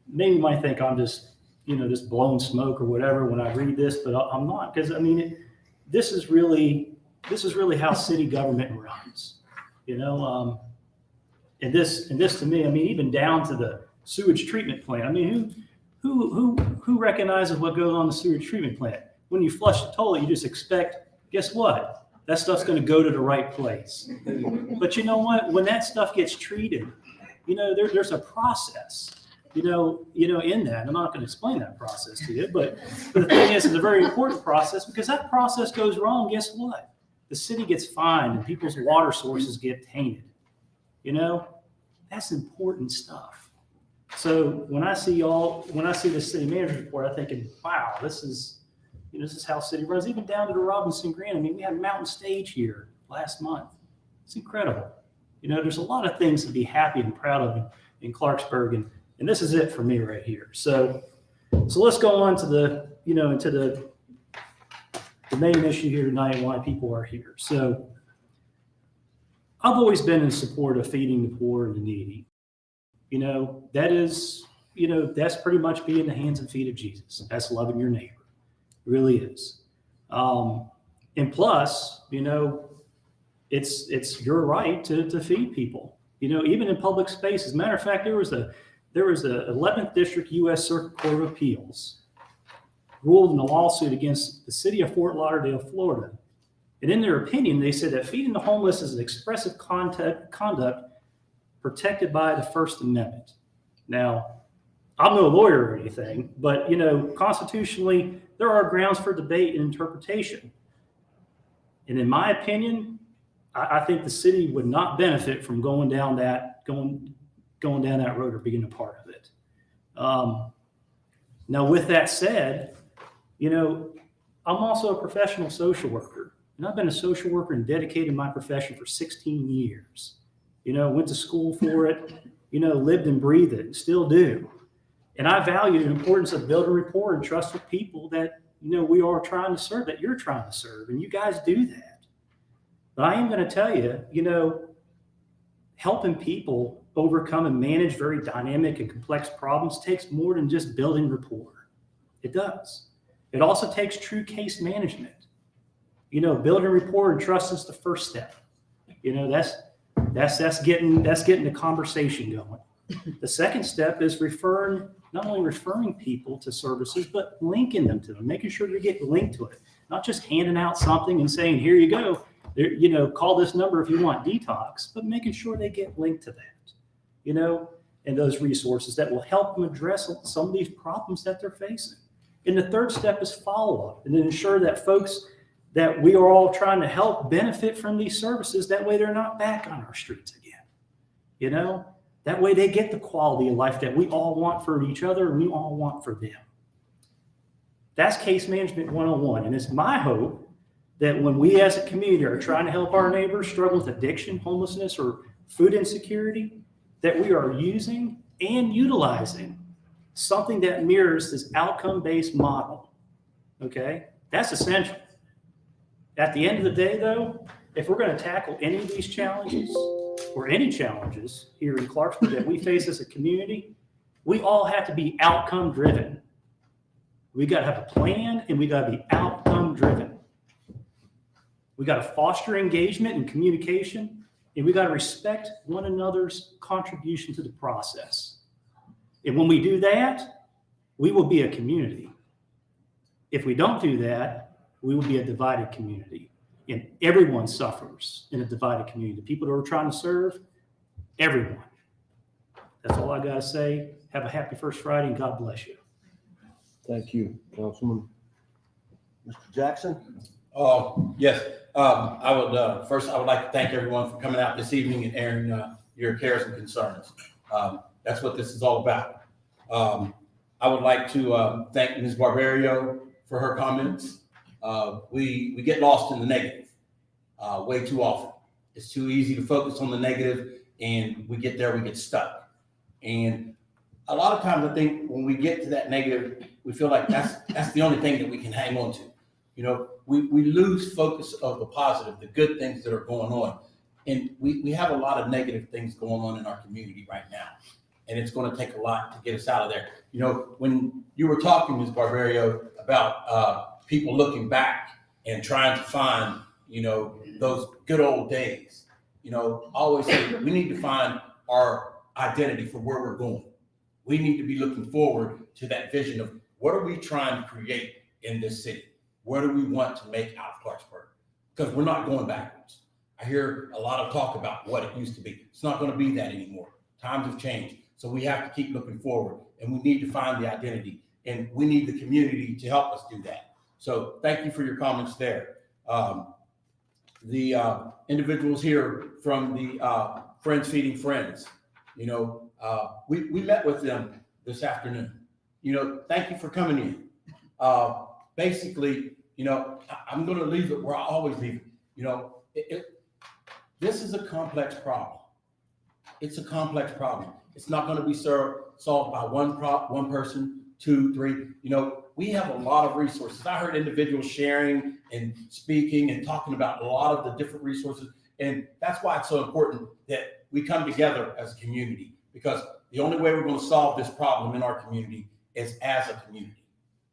maybe you might think I'm just, just blowing smoke or whatever when I read this, but I'm not, because this is really how city government runs, and this to me, even down to the sewage treatment plant. Who recognizes what goes on in the sewage treatment plant? When you flush the toilet, you just expect, guess what? That stuff's going to go to the right place. But you know what? When that stuff gets treated, there's a process, in that. I'm not going to explain that process to you, but the thing is, it's a very important process, because that process goes wrong. Guess what? The city gets fined and people's water sources get tainted. That's important stuff. So when I see this city manager's report, I'm thinking, wow, this is how city runs, even down to the Robinson Green. We had a mountain stage here last month. It's incredible. There's a lot of things to be happy and proud of in Clarksburg, and this is it for me right here. So let's go on to the main issue here tonight, and why people are here. So I've always been in support of feeding the poor and the needy. That is, that's pretty much being the hands and feet of Jesus. That's loving your neighbor. really is. And plus, it's your right to feed people. Even in public space. As a matter of fact, there was a 11th District U.S. Circuit Court of Appeals ruled in a lawsuit against the city of Fort Lauderdale, Florida. And in their opinion, they said that feeding the homeless is an expressive conduct protected by the First Amendment. Now, I'm no lawyer or anything, but constitutionally, there are grounds for debate and interpretation. And in my opinion, I think the city would not benefit from going down that road or being a part of it. Now, with that said, I'm also a professional social worker, and I've been a social worker and dedicated my profession for 16 years. Went to school for it, lived and breathed it, and still do. And I value the importance of building rapport and trust with people that, we are trying to serve, that you're trying to serve, and you guys do that. But I am going to tell you, helping people overcome and manage very dynamic and complex problems takes more than just building rapport. It does. It also takes true case management. Building rapport and trust is the first step. That's getting the conversation going. The second step is not only referring people to services, but linking them to them, making sure they get linked to it, not just handing out something and saying, here you go. Call this number if you want detox, but making sure they get linked to that, and those resources that will help them address some of these problems that they're facing. And the third step is follow-up and ensure that folks that we are all trying to help benefit from these services. That way they're not back on our streets again. That way they get the quality of life that we all want for each other and we all want for them. That's case management 101. And it's my hope that when we as a community are trying to help our neighbors struggle with addiction, homelessness, or food insecurity, that we are using and utilizing something that mirrors this outcome-based model. Okay? That's essential. At the end of the day, though, if we're going to tackle any of these challenges or any challenges here in Clarksburg that we face as a community, we all have to be outcome-driven. We got to have a plan, and we got to be outcome-driven. We got to foster engagement and communication, and we got to respect one another's contribution to the process. And when we do that, we will be a community. If we don't do that, we will be a divided community. And everyone suffers in a divided community. The people that we're trying to serve, everyone. That's all I got to say. Have a happy First Friday, and God bless you. Thank you, Councilman. Mr. Jackson? Yes. I would like to thank everyone for coming out this evening and airing your cares and concerns. That's what this is all about. I would like to thank Ms. Barbario for her comments. We get lost in the negative way too often. It's too easy to focus on the negative, and we get there, we get stuck. And a lot of times I think when we get to that negative, we feel like that's the only thing that we can hang on to. We lose focus of the positive, the good things that are going on. And we have a lot of negative things going on in our community right now. And it's going to take a lot to get us out of there. When you were talking, Ms. Barbario, about people looking back and trying to find, those good old days, I always say we need to find our identity for where we're going. We need to be looking forward to that vision of what are we trying to create in this city? What do we want to make out of Clarksburg? Because we're not going backwards. I hear a lot of talk about what it used to be. It's not going to be that anymore. Times have changed. So we have to keep looking forward, and we need to find the identity, and we need the community to help us do that. So thank you for your comments there. The individuals here from the Friends Feeding Friends, we met with them this afternoon. Thank you for coming in. Basically, I'm going to leave it where I always leave it. This is a complex problem. It's a complex problem. It's not going to be solved by one person, 2, 3. We have a lot of resources. I heard individuals sharing and speaking and talking about a lot of the different resources. And that's why it's so important that we come together as a community, because the only way we're going to solve this problem in our community is as a community.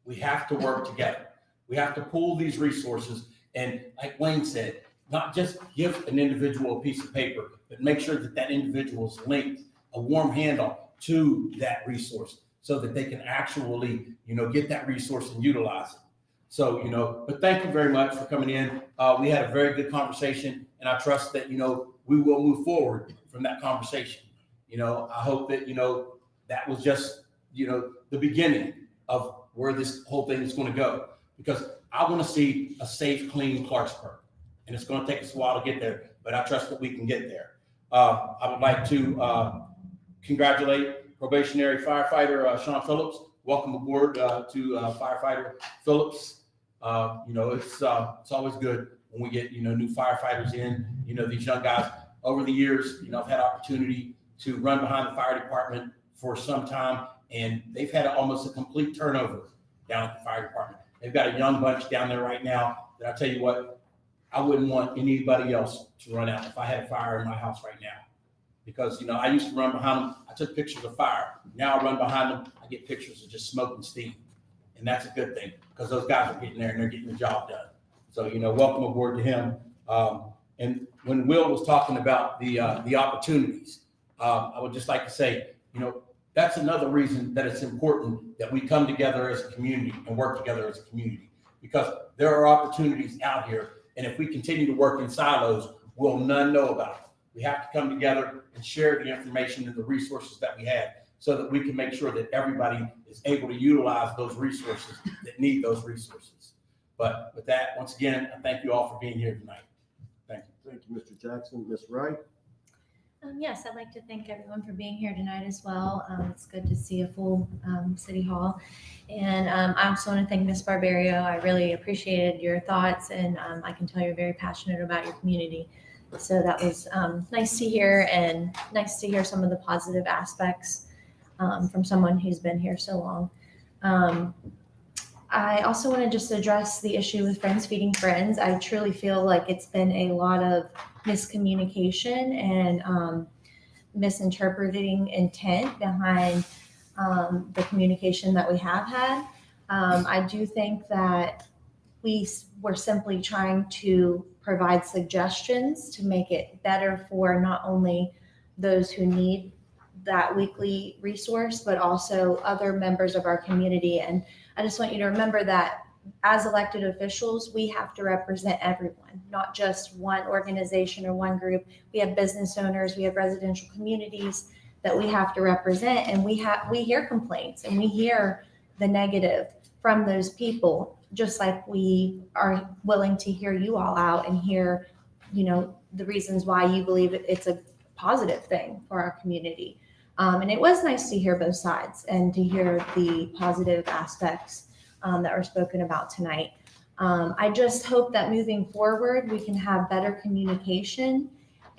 We have to work together. We have to pool these resources. And like Wayne said, not just give an individual a piece of paper, but make sure that that individual is linked, a warm handle to that resource so that they can actually, get that resource and utilize it. So, but thank you very much for coming in. We had a very good conversation, and I trust that, we will move forward from that conversation. I hope that, that was just, the beginning of where this whole thing is going to go, because I want to see a safe, clean Clarksburg, and it's going to take us a while to get there, but I trust that we can get there. I would like to congratulate probationary firefighter Sean Phillips. Welcome aboard to firefighter Phillips. It's always good when we get, new firefighters in, these young guys. Over the years, I've had opportunity to run behind the fire department for some time, and they've had almost a complete turnover down at the fire department. They've got a young bunch down there right now that I tell you what, I wouldn't want anybody else to run out if I had a fire in my house right now. Because, I used to run behind them. I took pictures of fire. Now I run behind them. I get pictures of just smoke and steam. And that's a good thing, because those guys are getting there and they're getting the job done. So, welcome aboard to him. And when Will was talking about the opportunities, I would just like to say, that's another reason that it's important that we come together as a community and work together as a community, because there are opportunities out here. And if we continue to work in silos, we'll none know about it. We have to come together and share the information and the resources that we have so that we can make sure that everybody is able to utilize those resources that need those resources. But with that, once again, I thank you all for being here tonight. Thank you. Thank you, Mr. Jackson. Ms. Wright? Yes, I'd like to thank everyone for being here tonight as well. It's good to see a full City Hall. And I also want to thank Ms. Barbario. I really appreciated your thoughts, and I can tell you're very passionate about your community. So that was nice to hear, and nice to hear some of the positive aspects from someone who's been here so long. I also want to just address the issue with Friends Feeding Friends. I truly feel like it's been a lot of miscommunication and misinterpreting intent behind the communication that we have had. I do think that we were simply trying to provide suggestions to make it better for not only those who need that weekly resource, but also other members of our community. And I just want you to remember that as elected officials, we have to represent everyone, not just one organization or one group. We have business owners, we have residential communities that we have to represent, and we hear complaints and we hear the negative from those people, just like we are willing to hear you all out and hear, the reasons why you believe it's a positive thing for our community. And it was nice to hear both sides and to hear the positive aspects that were spoken about tonight. I just hope that moving forward, we can have better communication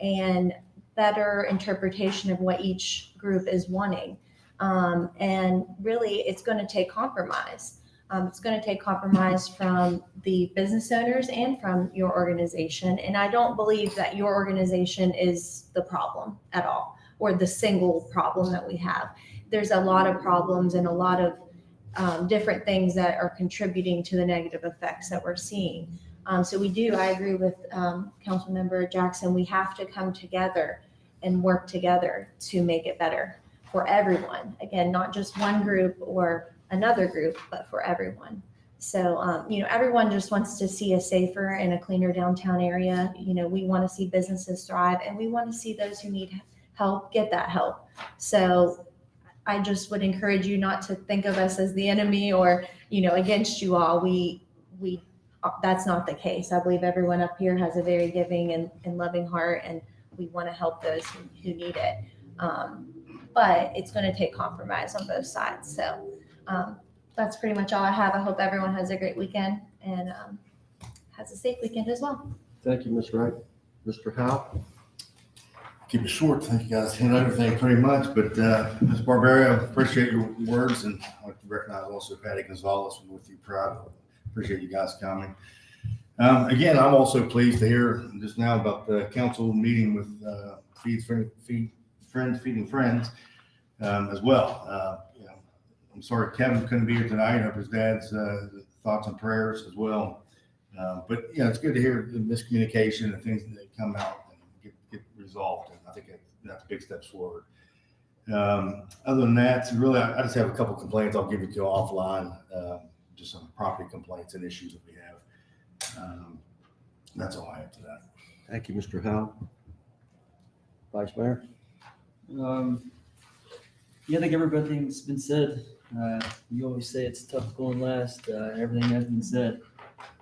and better interpretation of what each group is wanting. And really, it's going to take compromise. It's going to take compromise from the business owners and from your organization. And I don't believe that your organization is the problem at all, or the single problem that we have. There's a lot of problems and a lot of different things that are contributing to the negative effects that we're seeing. So I agree with Councilmember Jackson, we have to come together and work together to make it better for everyone. Again, not just one group or another group, but for everyone. So, everyone just wants to see a safer and a cleaner downtown area. We want to see businesses thrive, and we want to see those who need help get that help. So I just would encourage you not to think of us as the enemy or, against you all. That's not the case. I believe everyone up here has a very giving and loving heart, and we want to help those who need it. But it's going to take compromise on both sides. So that's pretty much all I have. I hope everyone has a great weekend and has a safe weekend as well. Thank you, Ms. Wright. Mr. Howe? Keep it short. Thank you guys. Hit everything pretty much, but Ms. Barbario, appreciate your words, and I'd like to recognize also Patty Gonzalez with you proud. Appreciate you guys coming. Again, I'm also pleased to hear just now about the council meeting with Friends Feeding Friends as well. I'm sorry Kevin couldn't be here tonight. I hope his dad's thoughts and prayers as well. But, it's good to hear the miscommunication and things that come out and get resolved. And I think that's big steps forward. Other than that, really, I just have a couple complaints. I'll give it to you offline. Just some property complaints and issues that we have. That's all I have to that. Thank you, Mr. Howe. Vice Mayor? I think everything's been said. You always say it's tough going last. Everything has been said.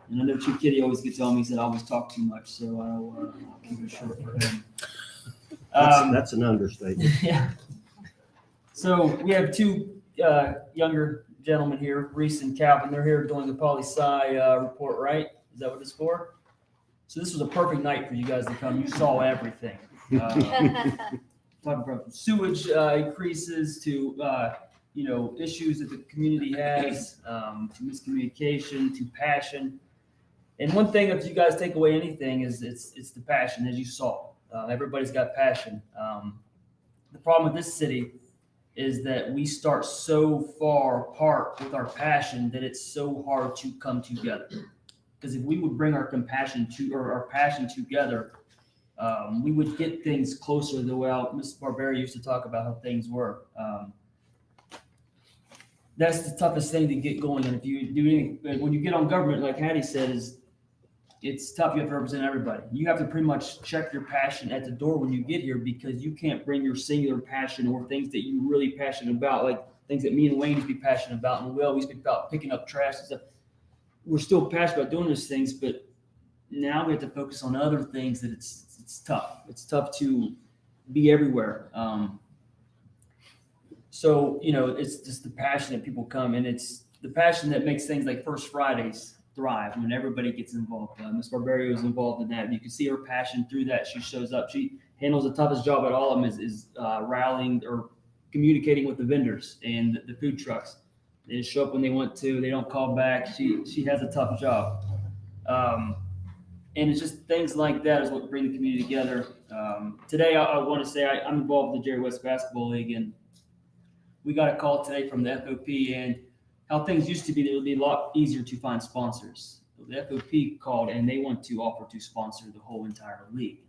And I know Chief Kitty always gets on me, he said I always talk too much, so I'll keep it short for him. That's an understatement. Yeah. So we have two younger gentlemen here, Reese and Calvin. They're here doing the poli-sci report, right? Is that what it's for? So this was a perfect night for you guys to come. You saw everything. Talking from sewage increases to issues that the community has, to miscommunication, to passion. And one thing, if you guys take away anything, is it's the passion, as you saw. Everybody's got passion. The problem with this city is that we start so far apart with our passion that it's so hard to come together. Because if we would bring our passion together, we would get things closer the way Mrs. Barbera used to talk about how things were. That's the toughest thing to get going. And if you do when you get on government, like Hattie said, it's tough. You have to represent everybody. You have to pretty much check your passion at the door when you get here, because you can't bring your singular passion or things that you're really passionate about, like things that me and Wayne used to be passionate about, and we always speak about picking up trash and stuff. We're still passionate about doing those things, but now we have to focus on other things that it's tough. It's tough to be everywhere. So, it's just the passion that people come, and it's the passion that makes things like First Fridays thrive when everybody gets involved. Ms. Barberio is involved in that. You can see her passion through that. She shows up. She handles the toughest job at all of them is rallying or communicating with the vendors and the food trucks. They just show up when they want to. They don't call back. She has a tough job. And it's just things like that is what bring the community together. Today, I want to say I'm involved with the Jerry West Basketball League, and we got a call today from the FOP, and how things used to be, it would be a lot easier to find sponsors. The FOP called, and they want to offer to sponsor the whole entire league.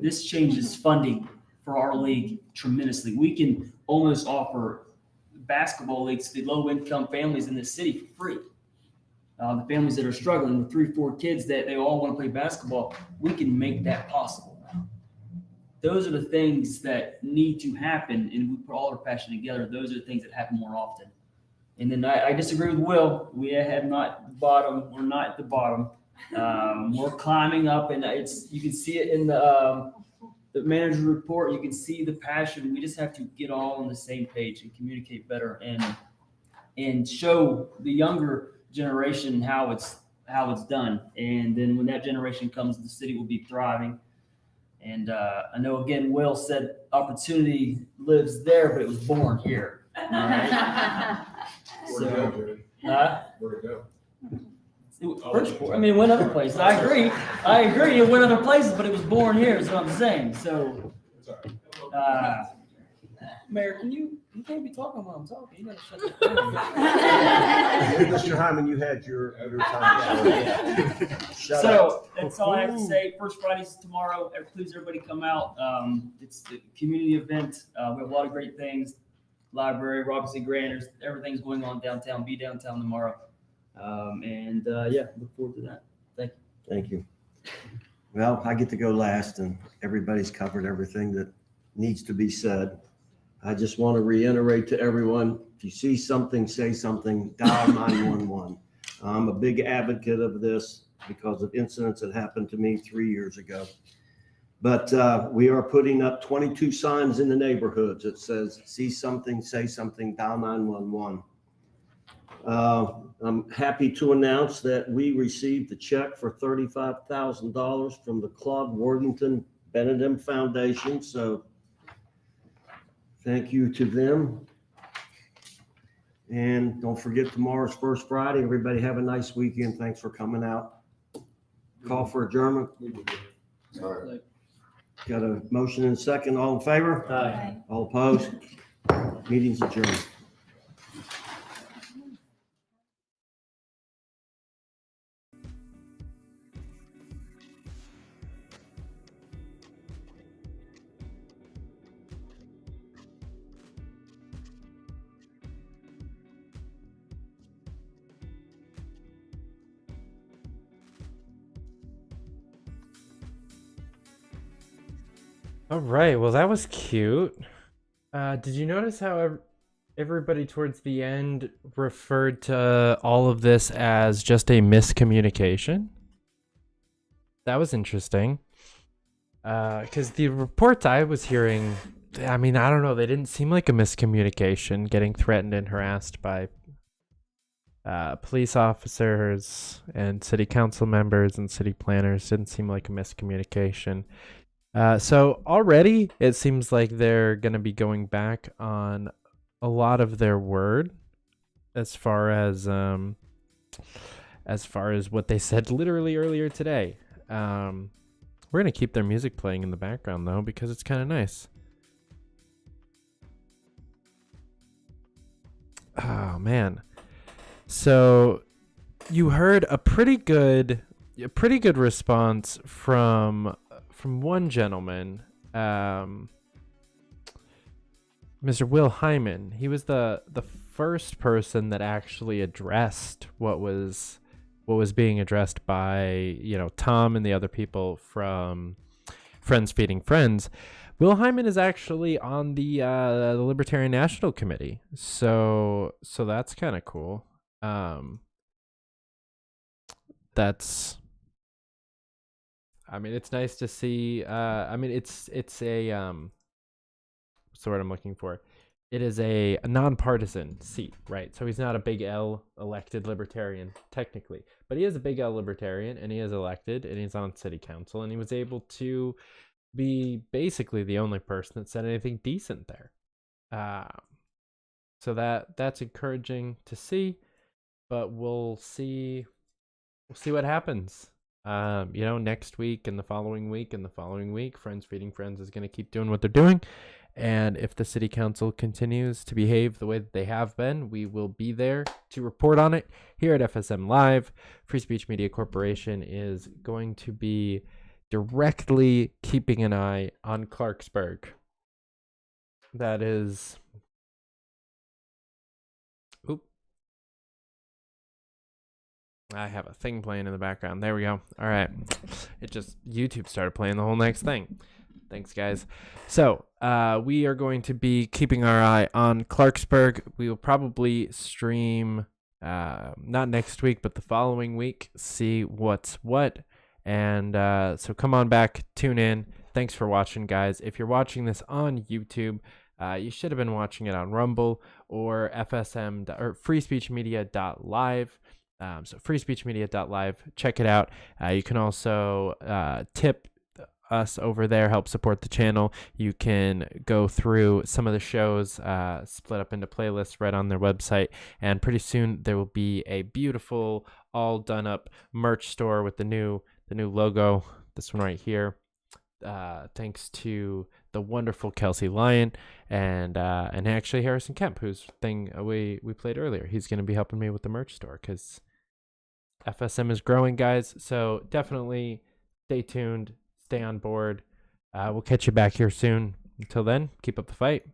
This changes funding for our league tremendously. We can almost offer basketball leagues to the low-income families in the city for free. The families that are struggling with 3-4 kids that they all want to play basketball, we can make that possible. Those are the things that need to happen, and we put all our passion together. Those are the things that happen more often. And then I disagree with Will. We have not the bottom. We're not at the bottom. We're climbing up, and you can see it in the manager's report. You can see the passion. We just have to get all on the same page and communicate better, and show the younger generation how it's done. And then when that generation comes, the city will be thriving. And I know, again, Will said opportunity lives there, but it was born here. Right? Where'd it go, Jerry? Where'd it go? Bridgeport. I mean, it went other places. I agree. It went other places, but it was born here, is what I'm saying. So, Mayor, you can't be talking while I'm talking. You gotta shut that down. Mr. Hyman, you had your time. Shut up. That's all I have to say. First Friday's tomorrow. Please, everybody come out. It's the community event. We have a lot of great things. Library, Robinson Granders, everything's going on downtown. Be downtown tomorrow. Look forward to that. Thank you. Thank you. Well, I get to go last, and everybody's covered everything that needs to be said. I just want to reiterate to everyone, if you see something, say something, dial 911. I'm a big advocate of this because of incidents that happened to me 3 years ago. But we are putting up 22 signs in the neighborhoods that says, see something, say something, dial 911. I'm happy to announce that we received a check for $35,000 from the Claude Worthington Benedum Foundation. So thank you to them. And don't forget, tomorrow's First Friday. Everybody have a nice weekend. Thanks for coming out. Call for adjournment. Sorry. Got a motion and a second. All in favor? Aye. All opposed? Meeting's adjourned. All right. Well, that was cute. Did you notice how everybody towards the end referred to all of this as just a miscommunication? That was interesting. Because the reports I was hearing, I mean, I don't know, they didn't seem like a miscommunication. Getting threatened and harassed by police officers and city council members and city planners didn't seem like a miscommunication. So already it seems like they're going to be going back on a lot of their word as far as what they said literally earlier today. We're going to keep their music playing in the background though, because it's kind of nice. Oh man. So you heard a pretty good response from one gentleman, Mr. Will Hyman. He was the first person that actually addressed what was being addressed by, Tom and the other people from Friends Feeding Friends. Will Hyman is actually on the Libertarian National Committee, so that's kind of cool. It's nice to see. It's a what's the word I'm looking for? It is a nonpartisan seat, right? So he's not a big L elected libertarian technically, but he is a big L libertarian, and he is elected, and he's on city council, and he was able to be basically the only person that said anything decent there. So that's encouraging to see, but we'll see what happens. Next week and the following week and the following week, Friends Feeding Friends is going to keep doing what they're doing. And if the city council continues to behave the way that they have been, we will be there to report on it here at FSM Live. Free Speech Media Corporation is going to be directly keeping an eye on Clarksburg. That is... Oop. I have a thing playing in the background. There we go. All right. YouTube started playing the whole next thing. Thanks, guys. So, we are going to be keeping our eye on Clarksburg. We will probably stream, not next week, but the following week, see what's what. And so come on back, tune in. Thanks for watching, guys. If you're watching this on YouTube, you should have been watching it on Rumble or FSM or freespeechmedia.live. So freespeechmedia.live. Check it out. You can also tip us over there, help support the channel. You can go through some of the shows split up into playlists right on their website, and pretty soon there will be a beautiful all done up merch store with the new logo, this one right here, thanks to the wonderful Kelsey Lyon and actually Harrison Kemp, whose thing we played earlier. He's going to be helping me with the merch store because FSM is growing, guys. So definitely stay tuned. Stay on board. We'll catch you back here soon. Until then, keep up the fight.